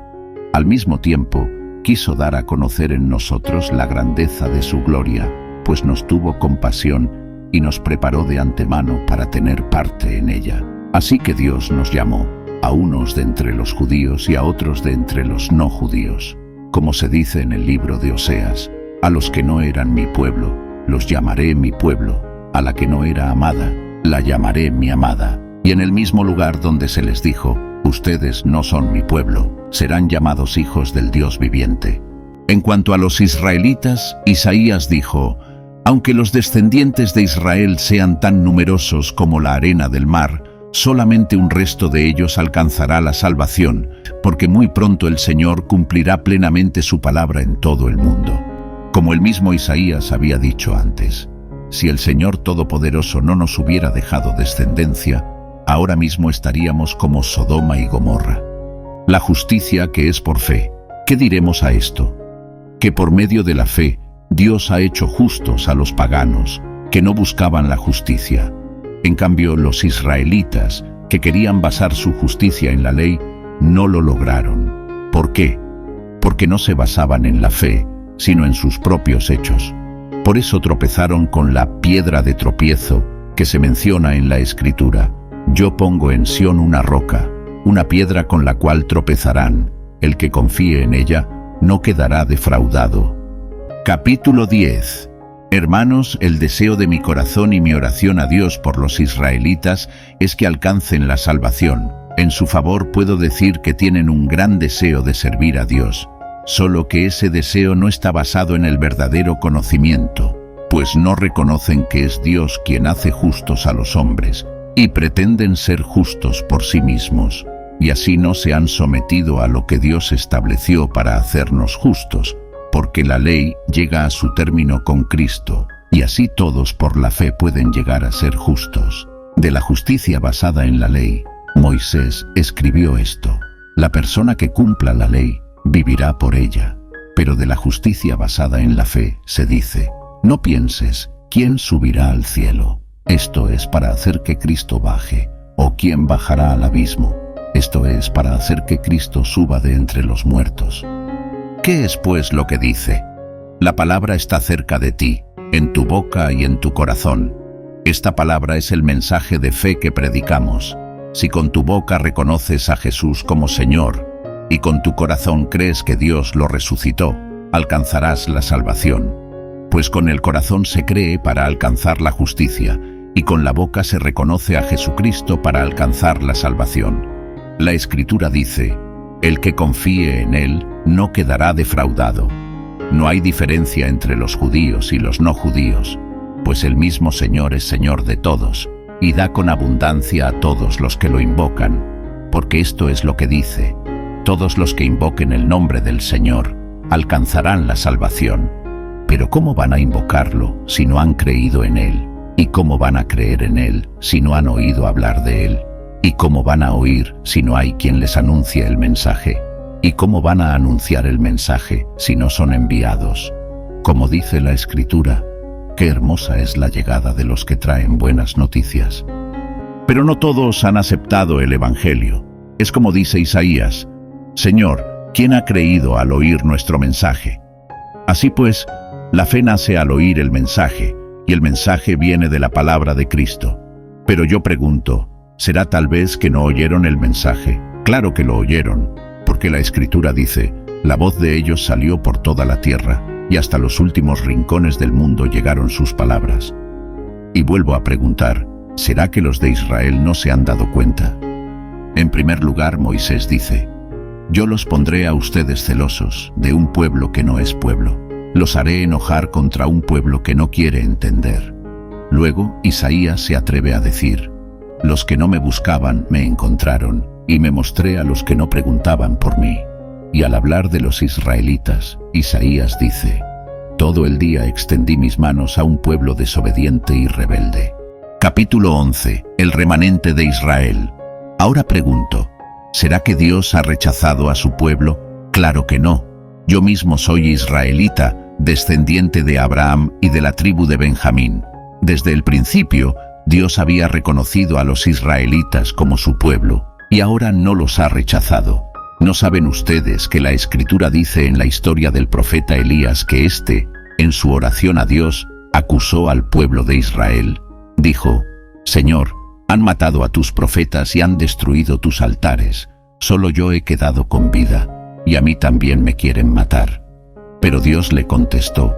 Speaker 1: Al mismo tiempo, quiso dar a conocer en nosotros la grandeza de su gloria, pues nos tuvo compasión y nos preparó de antemano para tener parte en ella. Así que Dios nos llamó, a unos de entre los judíos y a otros de entre los no judíos. Como se dice en el libro de Oseas: a los que no eran mi pueblo, los llamaré mi pueblo; a la que no era amada, la llamaré mi amada. Y en el mismo lugar donde se les dijo: ustedes no son mi pueblo, serán llamados hijos del Dios viviente. En cuanto a los israelitas, Isaías dijo: aunque los descendientes de Israel sean tan numerosos como la arena del mar, solamente un resto de ellos alcanzará la salvación, porque muy pronto el Señor cumplirá plenamente su palabra en todo el mundo. Como el mismo Isaías había dicho antes: si el Señor Todopoderoso no nos hubiera dejado descendencia, ahora mismo estaríamos como Sodoma y Gomorra. La justicia que es por fe. ¿Qué diremos a esto? Que por medio de la fe, Dios ha hecho justos a los paganos, que no buscaban la justicia. En cambio, los israelitas, que querían basar su justicia en la ley, no lo lograron. ¿Por qué? Porque no se basaban en la fe, sino en sus propios hechos. Por eso tropezaron con la piedra de tropiezo que se menciona en la Escritura: yo pongo en Sión una roca, una piedra con la cual tropezarán; el que confíe en ella no quedará defraudado. Capítulo 10. Hermanos, el deseo de mi corazón y mi oración a Dios por los israelitas es que alcancen la salvación. En su favor puedo decir que tienen un gran deseo de servir a Dios, solo que ese deseo no está basado en el verdadero conocimiento, pues no reconocen que es Dios quien hace justos a los hombres, y pretenden ser justos por sí mismos, y así no se han sometido a lo que Dios estableció para hacernos justos, porque la ley llega a su término con Cristo, y así todos por la fe pueden llegar a ser justos. De la justicia basada en la ley, Moisés escribió esto: la persona que cumpla la ley vivirá por ella. Pero de la justicia basada en la fe se dice: no pienses, ¿quién subirá al cielo? Esto es para hacer que Cristo baje. ¿O quién bajará al abismo? Esto es para hacer que Cristo suba de entre los muertos. ¿Qué es pues lo que dice? La palabra está cerca de ti, en tu boca y en tu corazón. Esta palabra es el mensaje de fe que predicamos. Si con tu boca reconoces a Jesús como Señor y con tu corazón crees que Dios lo resucitó, alcanzarás la salvación. Pues con el corazón se cree para alcanzar la justicia y con la boca se reconoce a Jesucristo para alcanzar la salvación. La Escritura dice: el que confíe en Él no quedará defraudado. No hay diferencia entre los judíos y los no judíos, pues el mismo Señor es Señor de todos, y da con abundancia a todos los que lo invocan, porque esto es lo que dice: todos los que invoquen el nombre del Señor alcanzarán la salvación. Pero ¿cómo van a invocarlo si no han creído en Él? ¿Y cómo van a creer en Él si no han oído hablar de Él? ¿Y cómo van a oír si no hay quien les anuncie el mensaje? ¿Y cómo van a anunciar el mensaje si no son enviados? Como dice la Escritura: qué hermosa es la llegada de los que traen buenas noticias. Pero no todos han aceptado el Evangelio. Es como dice Isaías: Señor, ¿quién ha creído al oír nuestro mensaje? Así pues, la fe nace al oír el mensaje, y el mensaje viene de la palabra de Cristo. Pero yo pregunto, ¿será tal vez que no oyeron el mensaje? Claro que lo oyeron, porque la Escritura dice: la voz de ellos salió por toda la tierra, y hasta los últimos rincones del mundo llegaron sus palabras. Y vuelvo a preguntar, ¿será que los de Israel no se han dado cuenta? En primer lugar, Moisés dice: yo los pondré a ustedes celosos de un pueblo que no es pueblo. Los haré enojar contra un pueblo que no quiere entender. Luego, Isaías se atreve a decir: los que no me buscaban me encontraron, y me mostré a los que no preguntaban por mí. Y al hablar de los israelitas, Isaías dice: todo el día extendí mis manos a un pueblo desobediente y rebelde. Capítulo 11. El remanente de Israel. Ahora pregunto, ¿será que Dios ha rechazado a su pueblo? Claro que no. Yo mismo soy israelita, descendiente de Abraham y de la tribu de Benjamín. Desde el principio, Dios había reconocido a los israelitas como su pueblo, y ahora no los ha rechazado. ¿No saben ustedes que la Escritura dice en la historia del profeta Elías que éste, en su oración a Dios, acusó al pueblo de Israel? Dijo: Señor, han matado a tus profetas y han destruido tus altares. Solo yo he quedado con vida, y a mí también me quieren matar. Pero Dios le contestó: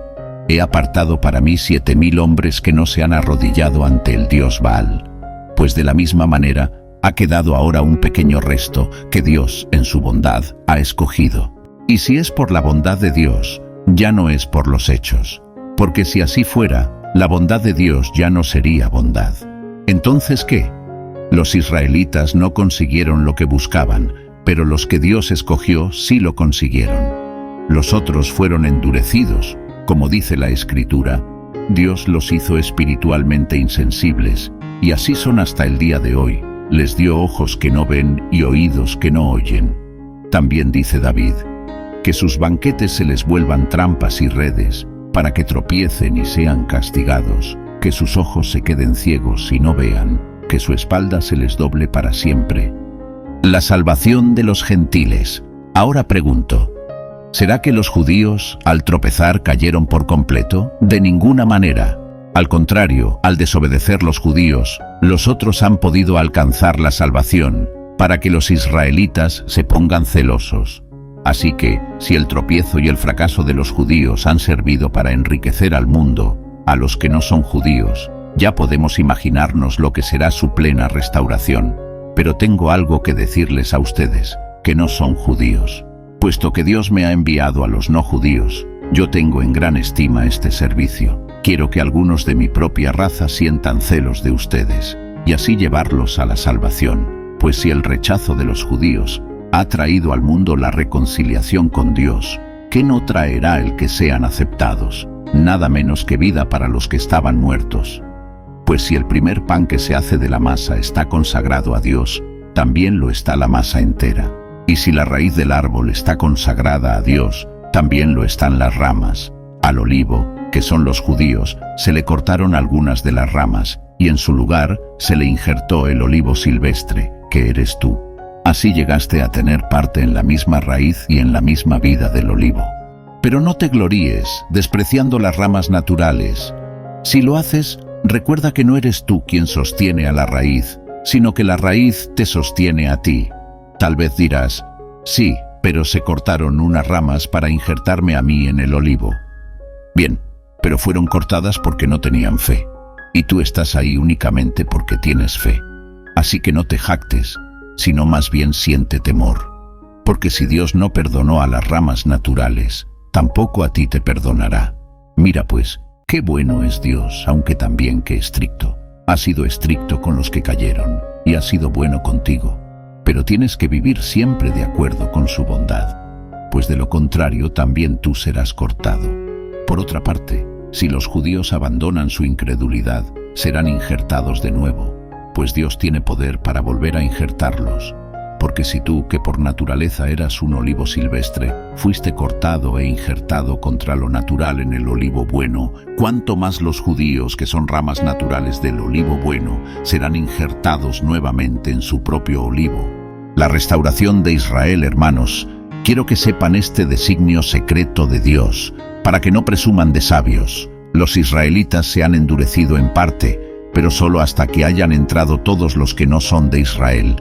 Speaker 1: he apartado para mí 7,000 hombres que no se han arrodillado ante el Dios Baal. Pues de la misma manera, ha quedado ahora un pequeño resto que Dios, en su bondad, ha escogido. Y si es por la bondad de Dios, ya no es por los hechos. Porque si así fuera, la bondad de Dios ya no sería bondad. ¿Entonces qué? Los israelitas no consiguieron lo que buscaban, pero los que Dios escogió sí lo consiguieron. Los otros fueron endurecidos, como dice la Escritura: Dios los hizo espiritualmente insensibles, y así son hasta el día de hoy. Les dio ojos que no ven y oídos que no oyen. También dice David: que sus banquetes se les vuelvan trampas y redes, para que tropiecen y sean castigados, que sus ojos se queden ciegos y no vean, que su espalda se les doble para siempre. La salvación de los gentiles. Ahora pregunto, ¿será que los judíos, al tropezar, cayeron por completo? De ninguna manera. Al contrario, al desobedecer los judíos, los otros han podido alcanzar la salvación, para que los israelitas se pongan celosos. Así que, si el tropiezo y el fracaso de los judíos han servido para enriquecer al mundo, a los que no son judíos, ya podemos imaginarnos lo que será su plena restauración. Pero tengo algo que decirles a ustedes, que no son judíos. Puesto que Dios me ha enviado a los no judíos, yo tengo en gran estima este servicio. Quiero que algunos de mi propia raza sientan celos de ustedes, y así llevarlos a la salvación. Pues si el rechazo de los judíos ha traído al mundo la reconciliación con Dios, ¿qué no traerá el que sean aceptados? Nada menos que vida para los que estaban muertos. Pues si el primer pan que se hace de la masa está consagrado a Dios, también lo está la masa entera. Y si la raíz del árbol está consagrada a Dios, también lo están las ramas. Al olivo, que son los judíos, se le cortaron algunas de las ramas, y en su lugar se le injertó el olivo silvestre, que eres tú. Así llegaste a tener parte en la misma raíz y en la misma vida del olivo. Pero no te gloríes, despreciando las ramas naturales. Si lo haces, recuerda que no eres tú quien sostiene a la raíz, sino que la raíz te sostiene a ti. Tal vez dirás, sí, pero se cortaron unas ramas para injertarme a mí en el olivo. Bien, pero fueron cortadas porque no tenían fe. Y tú estás ahí únicamente porque tienes fe. Así que no te jactes, sino más bien siente temor. Porque si Dios no perdonó a las ramas naturales, tampoco a ti te perdonará. Mira pues, qué bueno es Dios, aunque también que estricto. Ha sido estricto con los que cayeron, y ha sido bueno contigo. Pero tienes que vivir siempre de acuerdo con su bondad, pues de lo contrario también tú serás cortado. Por otra parte, si los judíos abandonan su incredulidad, serán injertados de nuevo, pues Dios tiene poder para volver a injertarlos. Porque si tú, que por naturaleza eras un olivo silvestre, fuiste cortado e injertado contra lo natural en el olivo bueno, cuánto más los judíos, que son ramas naturales del olivo bueno, serán injertados nuevamente en su propio olivo. La restauración de Israel, hermanos, quiero que sepan este designio secreto de Dios, para que no presuman de sabios. Los israelitas se han endurecido en parte, pero solo hasta que hayan entrado todos los que no son de Israel.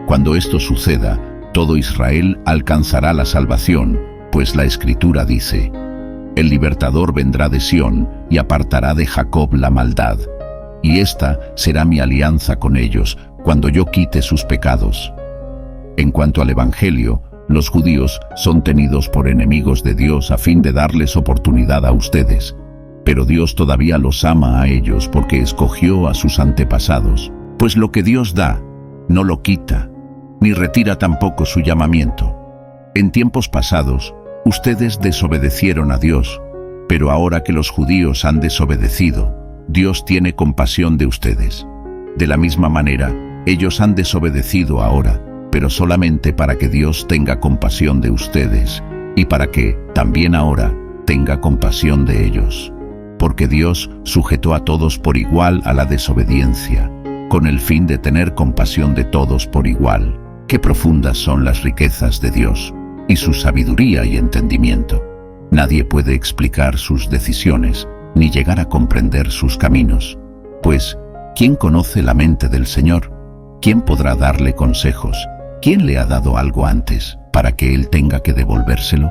Speaker 1: Cuando esto suceda, todo Israel alcanzará la salvación, pues la Escritura dice, el libertador vendrá de Sión y apartará de Jacob la maldad. Y esta será mi alianza con ellos, cuando yo quite sus pecados. En cuanto al Evangelio, los judíos son tenidos por enemigos de Dios a fin de darles oportunidad a ustedes. Pero Dios todavía los ama a ellos porque escogió a sus antepasados. Pues lo que Dios da, no lo quita, ni retira tampoco su llamamiento. En tiempos pasados, ustedes desobedecieron a Dios, pero ahora que los judíos han desobedecido, Dios tiene compasión de ustedes. De la misma manera, ellos han desobedecido ahora, pero solamente para que Dios tenga compasión de ustedes, y para que, también ahora, tenga compasión de ellos. Porque Dios sujetó a todos por igual a la desobediencia, con el fin de tener compasión de todos por igual. Qué profundas son las riquezas de Dios, y su sabiduría y entendimiento. Nadie puede explicar sus decisiones, ni llegar a comprender sus caminos. Pues, ¿quién conoce la mente del Señor? ¿Quién podrá darle consejos? ¿Quién le ha dado algo antes, para que Él tenga que devolvérselo?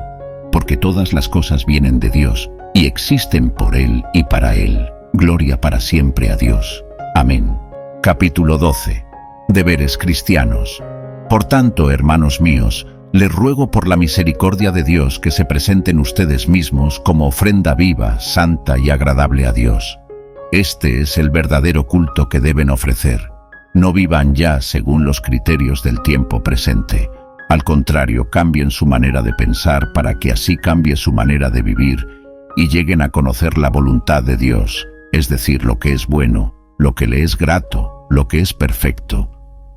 Speaker 1: Porque todas las cosas vienen de Dios, y existen por Él y para Él. Gloria para siempre a Dios. Amén. Capítulo 12. Deberes cristianos. Por tanto, hermanos míos, les ruego por la misericordia de Dios que se presenten ustedes mismos como ofrenda viva, santa y agradable a Dios. Este es el verdadero culto que deben ofrecer. No vivan ya según los criterios del tiempo presente. Al contrario, cambien su manera de pensar para que así cambie su manera de vivir y lleguen a conocer la voluntad de Dios, es decir, lo que es bueno, lo que le es grato, lo que es perfecto.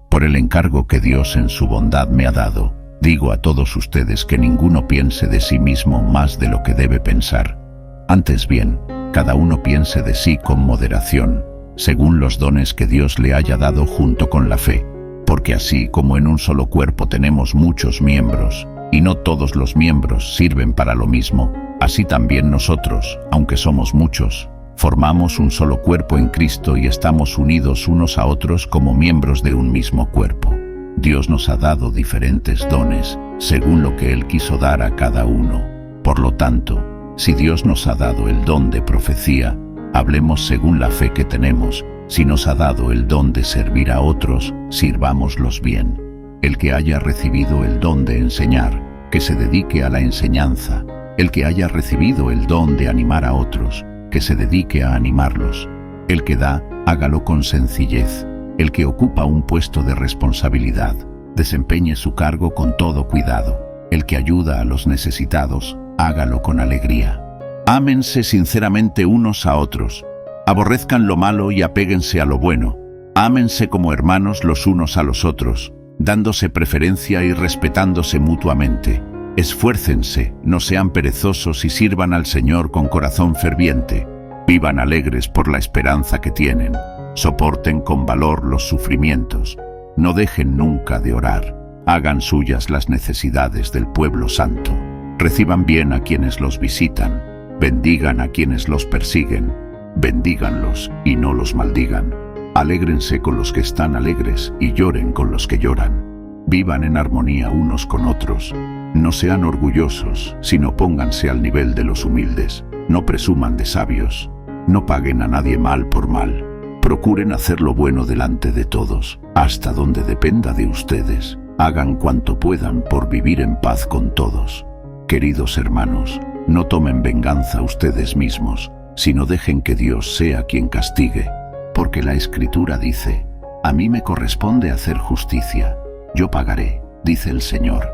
Speaker 1: Por el encargo que Dios en su bondad me ha dado, digo a todos ustedes que ninguno piense de sí mismo más de lo que debe pensar. Antes bien, cada uno piense de sí con moderación, según los dones que Dios le haya dado junto con la fe. Porque así como en un solo cuerpo tenemos muchos miembros, y no todos los miembros sirven para lo mismo, así también nosotros, aunque somos muchos, formamos un solo cuerpo en Cristo y estamos unidos unos a otros como miembros de un mismo cuerpo. Dios nos ha dado diferentes dones, según lo que Él quiso dar a cada uno. Por lo tanto, si Dios nos ha dado el don de profecía, hablemos según la fe que tenemos. Si nos ha dado el don de servir a otros, sirvámoslos bien. El que haya recibido el don de enseñar, que se dedique a la enseñanza. El que haya recibido el don de animar a otros, que se dedique a animarlos. El que da, hágalo con sencillez. El que ocupa un puesto de responsabilidad, desempeñe su cargo con todo cuidado. El que ayuda a los necesitados, hágalo con alegría. Ámense sinceramente unos a otros. Aborrezcan lo malo y apéguense a lo bueno. Ámense como hermanos los unos a los otros. dándose preferencia y respetándose mutuamente. Esfuércense, no sean perezosos y sirvan al Señor con corazón ferviente. Vivan alegres por la esperanza que tienen. Soporten con valor los sufrimientos. No dejen nunca de orar. Hagan suyas las necesidades del pueblo santo. Reciban bien a quienes los visitan. Bendigan a quienes los persiguen. Bendíganlos y no los maldigan. Alégrense con los que están alegres y lloren con los que lloran. Vivan en armonía unos con otros. No sean orgullosos, sino pónganse al nivel de los humildes. No presuman de sabios. No paguen a nadie mal por mal. Procuren hacer lo bueno delante de todos, hasta donde dependa de ustedes. Hagan cuanto puedan por vivir en paz con todos. Queridos hermanos, no tomen venganza ustedes mismos, sino dejen que Dios sea quien castigue. Porque la Escritura dice: a mí me corresponde hacer justicia, yo pagaré, dice el Señor.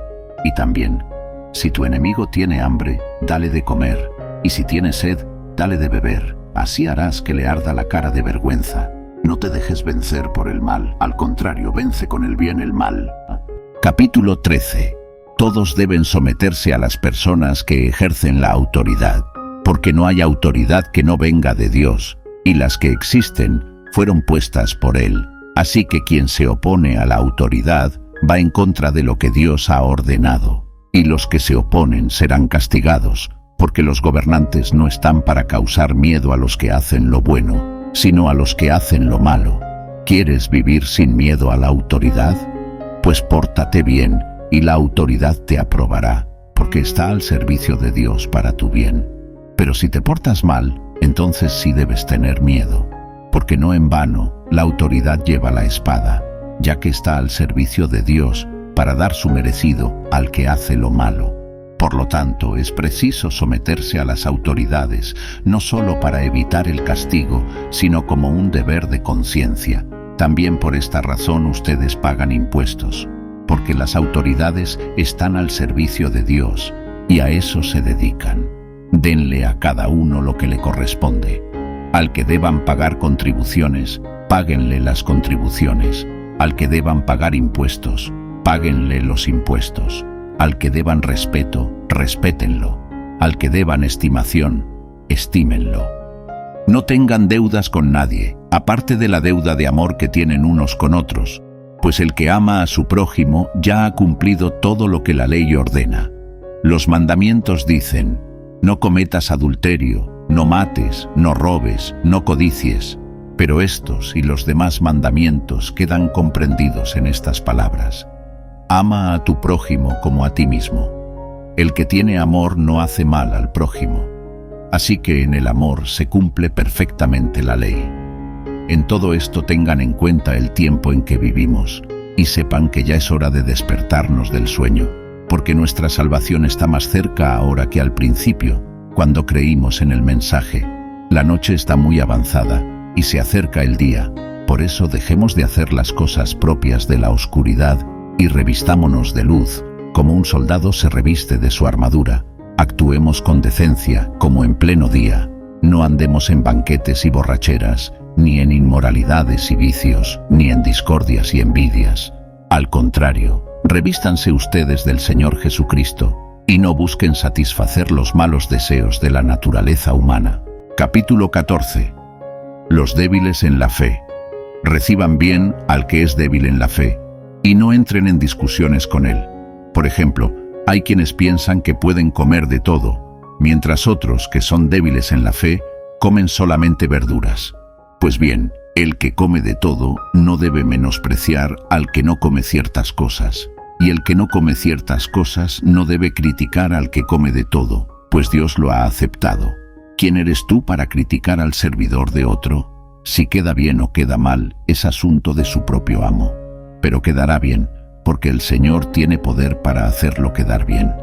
Speaker 1: Y también, si tu enemigo tiene hambre, dale de comer, y si tiene sed, dale de beber. Así harás que le arda la cara de vergüenza. No te dejes vencer por el mal, al contrario, vence con el bien el mal. Capítulo 13. Todos deben someterse a las personas que ejercen la autoridad, porque no hay autoridad que no venga de Dios, y las que existen fueron puestas por Él. Así que quien se opone a la autoridad va en contra de lo que Dios ha ordenado, y los que se oponen serán castigados, porque los gobernantes no están para causar miedo a los que hacen lo bueno, sino a los que hacen lo malo. ¿Quieres vivir sin miedo a la autoridad? Pues pórtate bien, y la autoridad te aprobará, porque está al servicio de Dios para tu bien. Pero si te portas mal, entonces sí debes tener miedo, porque no en vano la autoridad lleva la espada, ya que está al servicio de Dios para dar su merecido al que hace lo malo. Por lo tanto, es preciso someterse a las autoridades, no solo para evitar el castigo, sino como un deber de conciencia. También por esta razón ustedes pagan impuestos, porque las autoridades están al servicio de Dios, y a eso se dedican. Denle a cada uno lo que le corresponde. Al que deban pagar contribuciones, páguenle las contribuciones. Al que deban pagar impuestos, páguenle los impuestos. Al que deban respeto, respétenlo. Al que deban estimación, estímenlo. No tengan deudas con nadie, aparte de la deuda de amor que tienen unos con otros, pues el que ama a su prójimo ya ha cumplido todo lo que la ley ordena. Los mandamientos dicen: no cometas adulterio, no mates, no robes, no codicies. Pero estos y los demás mandamientos quedan comprendidos en estas palabras: ama a tu prójimo como a ti mismo. El que tiene amor no hace mal al prójimo. Así que en el amor se cumple perfectamente la ley. En todo esto tengan en cuenta el tiempo en que vivimos, y sepan que ya es hora de despertarnos del sueño, porque nuestra salvación está más cerca ahora que al principio, cuando creímos en el mensaje. La noche está muy avanzada, y se acerca el día. Por eso dejemos de hacer las cosas propias de la oscuridad, y revistámonos de luz, como un soldado se reviste de su armadura. Actuemos con decencia, como en pleno día. No andemos en banquetes y borracheras, ni en inmoralidades y vicios, ni en discordias y envidias. Al contrario, revístanse ustedes del Señor Jesucristo, y no busquen satisfacer los malos deseos de la naturaleza humana. Capítulo 14. Los débiles en la fe. Reciban bien al que es débil en la fe, y no entren en discusiones con él. Por ejemplo, hay quienes piensan que pueden comer de todo, mientras otros, que son débiles en la fe, comen solamente verduras. Pues bien, el que come de todo no debe menospreciar al que no come ciertas cosas, y el que no come ciertas cosas no debe criticar al que come de todo, pues Dios lo ha aceptado. ¿Quién eres tú para criticar al servidor de otro? Si queda bien o queda mal, es asunto de su propio amo. Pero quedará bien, porque el Señor tiene poder para hacerlo quedar bien.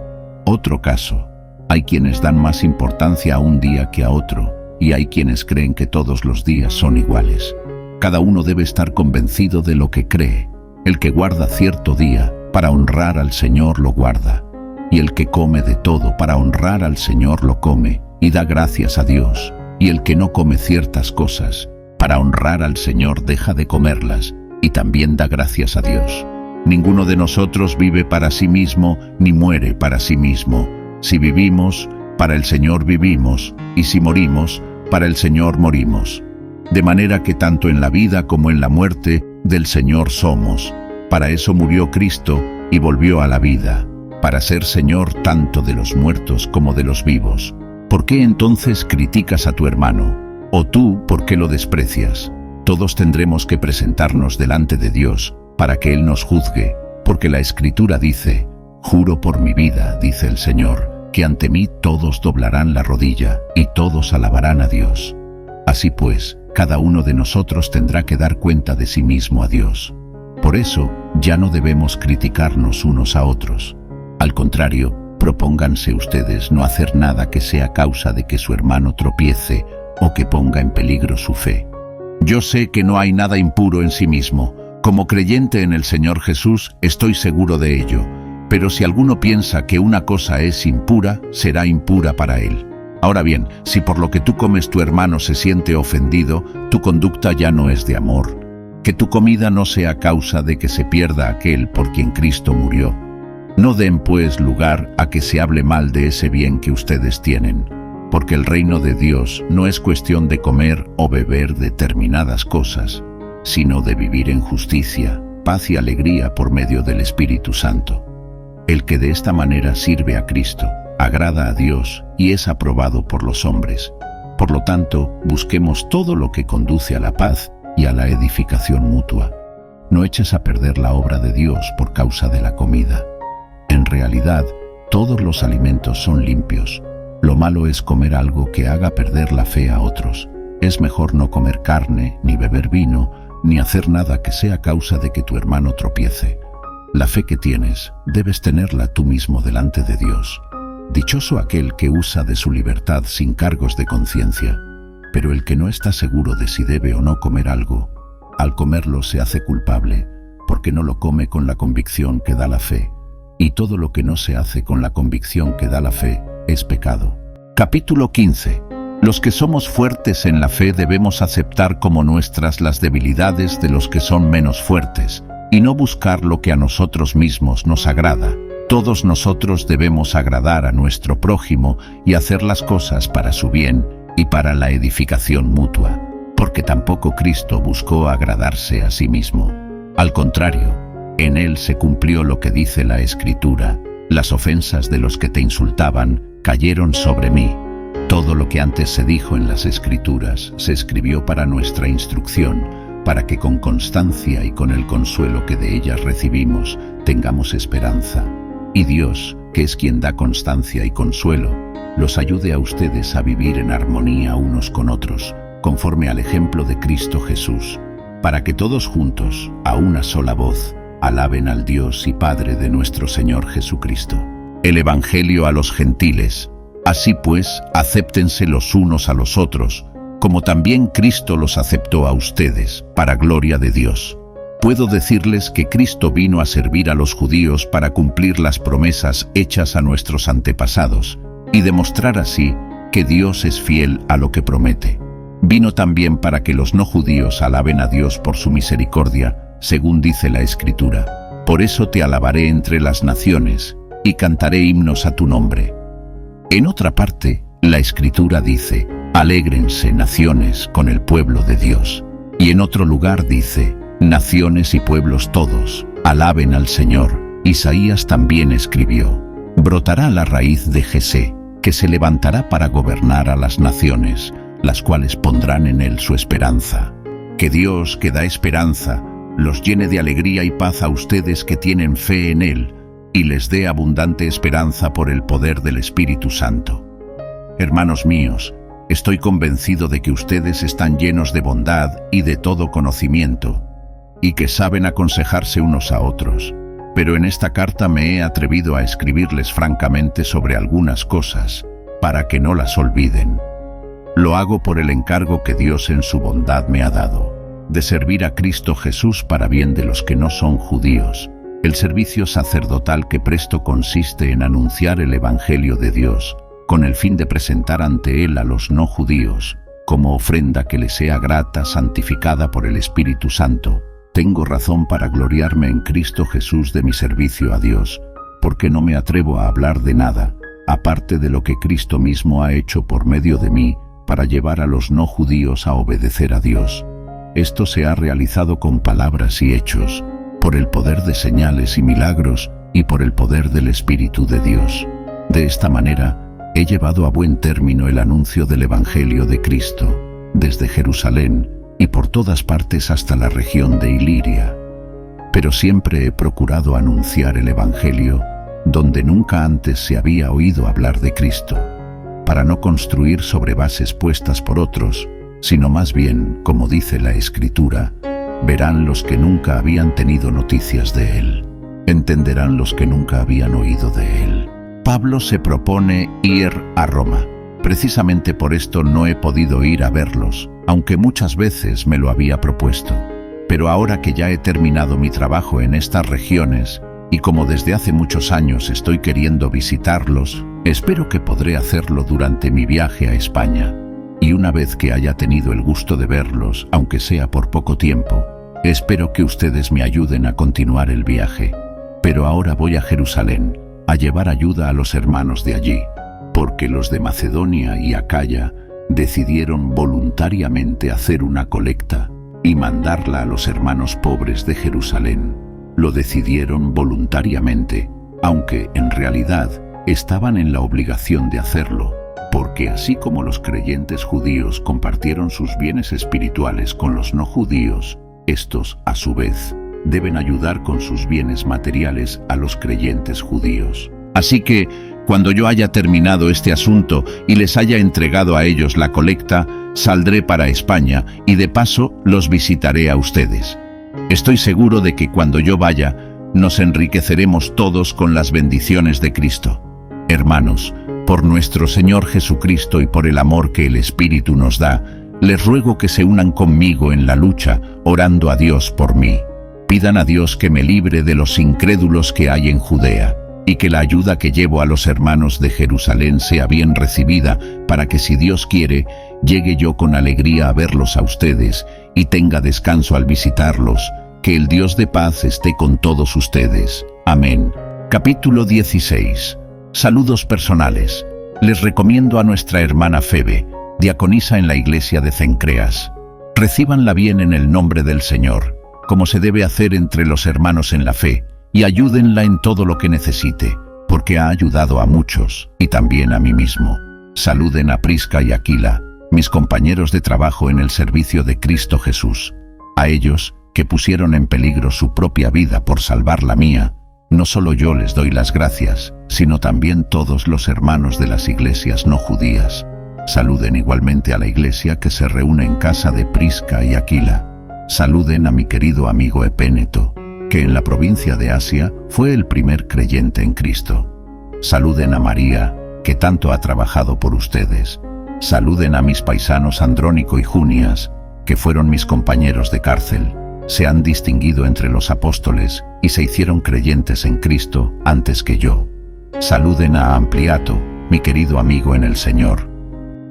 Speaker 1: Otro caso: hay quienes dan más importancia a un día que a otro, y hay quienes creen que todos los días son iguales. Cada uno debe estar convencido de lo que cree. El que guarda cierto día para honrar al Señor lo guarda, y el que come de todo para honrar al Señor lo come, y da gracias a Dios. Y el que no come ciertas cosas para honrar al Señor deja de comerlas, y también da gracias a Dios. Ninguno de nosotros vive para sí mismo, ni muere para sí mismo. Si vivimos, para el Señor vivimos, y si morimos, para el Señor morimos. De manera que tanto en la vida como en la muerte, del Señor somos. Para eso murió Cristo y volvió a la vida, para ser Señor tanto de los muertos como de los vivos. ¿Por qué entonces criticas a tu hermano? ¿O tú, por qué lo desprecias? Todos tendremos que presentarnos delante de Dios para que Él nos juzgue, porque la Escritura dice: juro por mi vida, dice el Señor, que ante mí todos doblarán la rodilla y todos alabarán a Dios. Así pues, cada uno de nosotros tendrá que dar cuenta de sí mismo a Dios. Por eso, ya no debemos criticarnos unos a otros. Al contrario, propónganse ustedes no hacer nada que sea causa de que su hermano tropiece o que ponga en peligro su fe. Yo sé que no hay nada impuro en sí mismo. Como creyente en el Señor Jesús, estoy seguro de ello. Pero si alguno piensa que una cosa es impura, será impura para él. Ahora bien, si por lo que tú comes tu hermano se siente ofendido, tu conducta ya no es de amor. Que tu comida no sea causa de que se pierda aquel por quien Cristo murió. No den pues lugar a que se hable mal de ese bien que ustedes tienen, porque el reino de Dios no es cuestión de comer o beber determinadas cosas, sino de vivir en justicia, paz y alegría por medio del Espíritu Santo. El que de esta manera sirve a Cristo, agrada a Dios y es aprobado por los hombres. Por lo tanto, busquemos todo lo que conduce a la paz y a la edificación mutua. No eches a perder la obra de Dios por causa de la comida. En realidad, todos los alimentos son limpios. Lo malo es comer algo que haga perder la fe a otros. Es mejor no comer carne, ni beber vino, ni hacer nada que sea causa de que tu hermano tropiece. La fe que tienes, debes tenerla tú mismo delante de Dios. Dichoso aquel que usa de su libertad sin cargos de conciencia. Pero el que no está seguro de si debe o no comer algo, al comerlo se hace culpable, porque no lo come con la convicción que da la fe. Y todo lo que no se hace con la convicción que da la fe es pecado. Capítulo 15. Los que somos fuertes en la fe debemos aceptar como nuestras las debilidades de los que son menos fuertes, y no buscar lo que a nosotros mismos nos agrada. Todos nosotros debemos agradar a nuestro prójimo y hacer las cosas para su bien y para la edificación mutua, porque tampoco Cristo buscó agradarse a sí mismo. Al contrario, en él se cumplió lo que dice la Escritura: las ofensas de los que te insultaban cayeron sobre mí. Todo lo que antes se dijo en las Escrituras se escribió para nuestra instrucción, para que con constancia y con el consuelo que de ellas recibimos tengamos esperanza. Y Dios, que es quien da constancia y consuelo, los ayude a ustedes a vivir en armonía unos con otros, conforme al ejemplo de Cristo Jesús, para que todos juntos, a una sola voz, alaben al Dios y Padre de nuestro Señor Jesucristo. El Evangelio a los gentiles. Así pues, acéptense los unos a los otros, como también Cristo los aceptó a ustedes, para gloria de Dios. Puedo decirles que Cristo vino a servir a los judíos para cumplir las promesas hechas a nuestros antepasados, y demostrar así que Dios es fiel a lo que promete. Vino también para que los no judíos alaben a Dios por su misericordia, según dice la Escritura: por eso te alabaré entre las naciones, y cantaré himnos a tu nombre. En otra parte, la Escritura dice: alégrense naciones con el pueblo de Dios. Y en otro lugar dice: naciones y pueblos todos, alaben al Señor. Isaías también escribió: brotará la raíz de Jesé, que se levantará para gobernar a las naciones, las cuales pondrán en él su esperanza. Que Dios, que da esperanza, los llene de alegría y paz a ustedes que tienen fe en él, y les dé abundante esperanza por el poder del Espíritu Santo. Hermanos míos, estoy convencido de que ustedes están llenos de bondad y de todo conocimiento, y que saben aconsejarse unos a otros. Pero en esta carta me he atrevido a escribirles francamente sobre algunas cosas, para que no las olviden. Lo hago por el encargo que Dios en su bondad me ha dado, de servir a Cristo Jesús para bien de los que no son judíos, el servicio sacerdotal que presto consiste en anunciar el Evangelio de Dios, con el fin de presentar ante él a los no judíos, como ofrenda que les sea grata, santificada por el Espíritu Santo, Tengo razón para gloriarme en Cristo Jesús de mi servicio a Dios, porque no me atrevo a hablar de nada, aparte de lo que Cristo mismo ha hecho por medio de mí, para llevar a los no judíos a obedecer a Dios. Esto se ha realizado con palabras y hechos, por el poder de señales y milagros y por el poder del Espíritu de Dios. De esta manera, he llevado a buen término el anuncio del Evangelio de Cristo, desde Jerusalén y por todas partes hasta la región de Iliria. Pero siempre he procurado anunciar el Evangelio donde nunca antes se había oído hablar de Cristo, para no construir sobre bases puestas por otros, sino más bien, como dice la Escritura, verán los que nunca habían tenido noticias de Él, entenderán los que nunca habían oído de Él. Pablo se propone ir a Roma. Precisamente por esto no he podido ir a verlos, aunque muchas veces me lo había propuesto. Pero ahora que ya he terminado mi trabajo en estas regiones, y como desde hace muchos años estoy queriendo visitarlos, espero que podré hacerlo durante mi viaje a España. Y una vez que haya tenido el gusto de verlos, aunque sea por poco tiempo, espero que ustedes me ayuden a continuar el viaje. Pero ahora voy a Jerusalén, a llevar ayuda a los hermanos de allí, porque los de Macedonia y Acaya decidieron voluntariamente hacer una colecta y mandarla a los hermanos pobres de Jerusalén. Lo decidieron voluntariamente, aunque en realidad estaban en la obligación de hacerlo, porque así como los creyentes judíos compartieron sus bienes espirituales con los no judíos, estos, a su vez, deben ayudar con sus bienes materiales a los creyentes judíos. Así que, cuando yo haya terminado este asunto y les haya entregado a ellos la colecta, saldré para España y de paso los visitaré a ustedes. Estoy seguro de que cuando yo vaya, nos enriqueceremos todos con las bendiciones de Cristo. Hermanos, por nuestro Señor Jesucristo y por el amor que el Espíritu nos da, les ruego que se unan conmigo en la lucha, orando a Dios por mí. Pidan a Dios que me libre de los incrédulos que hay en Judea, y que la ayuda que llevo a los hermanos de Jerusalén sea bien recibida, para que, si Dios quiere, llegue yo con alegría a verlos a ustedes y tenga descanso al visitarlos. Que el Dios de paz esté con todos ustedes. Amén. Capítulo 16. Saludos personales. Les recomiendo a nuestra hermana Febe, diaconisa en la iglesia de Cencreas. Recíbanla bien en el nombre del Señor, como se debe hacer entre los hermanos en la fe, y ayúdenla en todo lo que necesite, porque ha ayudado a muchos, y también a mí mismo. Saluden a Prisca y Aquila, mis compañeros de trabajo en el servicio de Cristo Jesús. A ellos, que pusieron en peligro su propia vida por salvar la mía, no solo yo les doy las gracias, sino también todos los hermanos de las iglesias no judías. Saluden igualmente a la iglesia que se reúne en casa de Prisca y Aquila. Saluden a mi querido amigo Epéneto, que en la provincia de Asia fue el primer creyente en Cristo. Saluden a María, que tanto ha trabajado por ustedes. Saluden a mis paisanos Andrónico y Junias, que fueron mis compañeros de cárcel. Se han distinguido entre los apóstoles y se hicieron creyentes en Cristo antes que yo. Saluden a Ampliato, mi querido amigo en el Señor.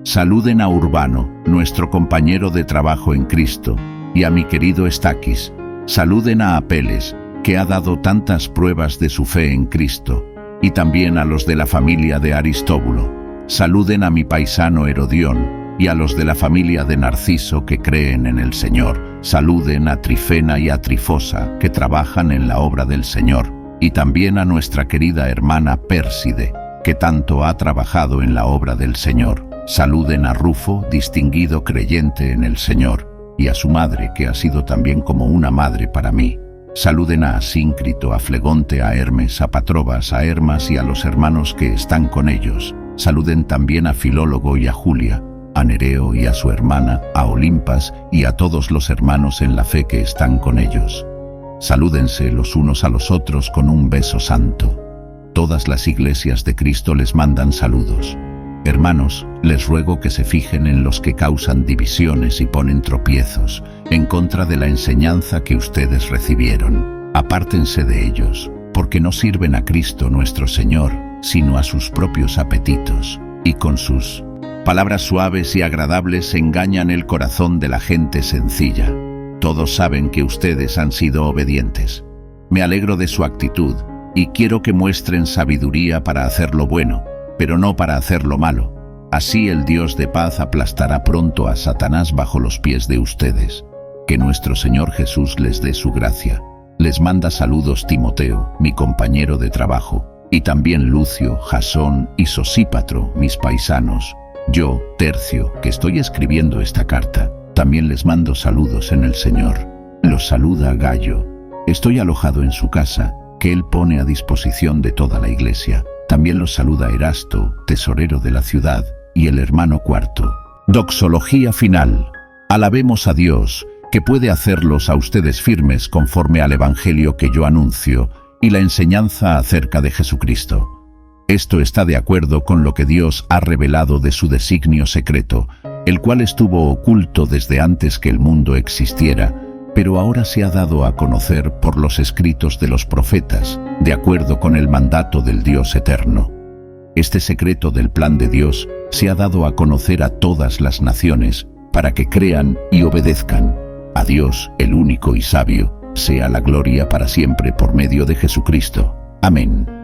Speaker 1: Saluden a Urbano, nuestro compañero de trabajo en Cristo, y a mi querido Estaquis. Saluden a Apeles, que ha dado tantas pruebas de su fe en Cristo, y también a los de la familia de Aristóbulo. Saluden a mi paisano Herodión, y a los de la familia de Narciso que creen en el Señor. Saluden a Trifena y a Trifosa, que trabajan en la obra del Señor, y también a nuestra querida hermana Pérside, que tanto ha trabajado en la obra del Señor. Saluden a Rufo, distinguido creyente en el Señor, y a su madre, que ha sido también como una madre para mí. Saluden a Asíncrito, a Flegonte, a Hermes, a Patrobas, a Hermas y a los hermanos que están con ellos. Saluden también a Filólogo y a Julia, a Nereo y a su hermana, a Olimpas y a todos los hermanos en la fe que están con ellos. Salúdense los unos a los otros con un beso santo. Todas las iglesias de Cristo les mandan saludos. Hermanos, les ruego que se fijen en los que causan divisiones y ponen tropiezos en contra de la enseñanza que ustedes recibieron. Apártense de ellos, porque no sirven a Cristo nuestro Señor, sino a sus propios apetitos, y con sus palabras suaves y agradables engañan el corazón de la gente sencilla. Todos saben que ustedes han sido obedientes. Me alegro de su actitud y quiero que muestren sabiduría para hacer lo bueno, pero no para hacer lo malo. Así el Dios de paz aplastará pronto a Satanás bajo los pies de ustedes. Que nuestro Señor Jesús les dé su gracia. Les manda saludos Timoteo, mi compañero de trabajo, y también Lucio, Jasón y Sosípatro, mis paisanos. Yo, Tercio, que estoy escribiendo esta carta, también les mando saludos en el Señor. Los saluda Gayo. Estoy alojado en su casa, que él pone a disposición de toda la iglesia. También los saluda Erasto, tesorero de la ciudad, y el hermano Cuarto. Doxología final. Alabemos a Dios, que puede hacerlos a ustedes firmes conforme al Evangelio que yo anuncio y la enseñanza acerca de Jesucristo. Esto está de acuerdo con lo que Dios ha revelado de su designio secreto, el cual estuvo oculto desde antes que el mundo existiera, pero ahora se ha dado a conocer por los escritos de los profetas, de acuerdo con el mandato del Dios eterno. Este secreto del plan de Dios se ha dado a conocer a todas las naciones, para que crean y obedezcan. A Dios, el único y sabio, sea la gloria para siempre por medio de Jesucristo. Amén.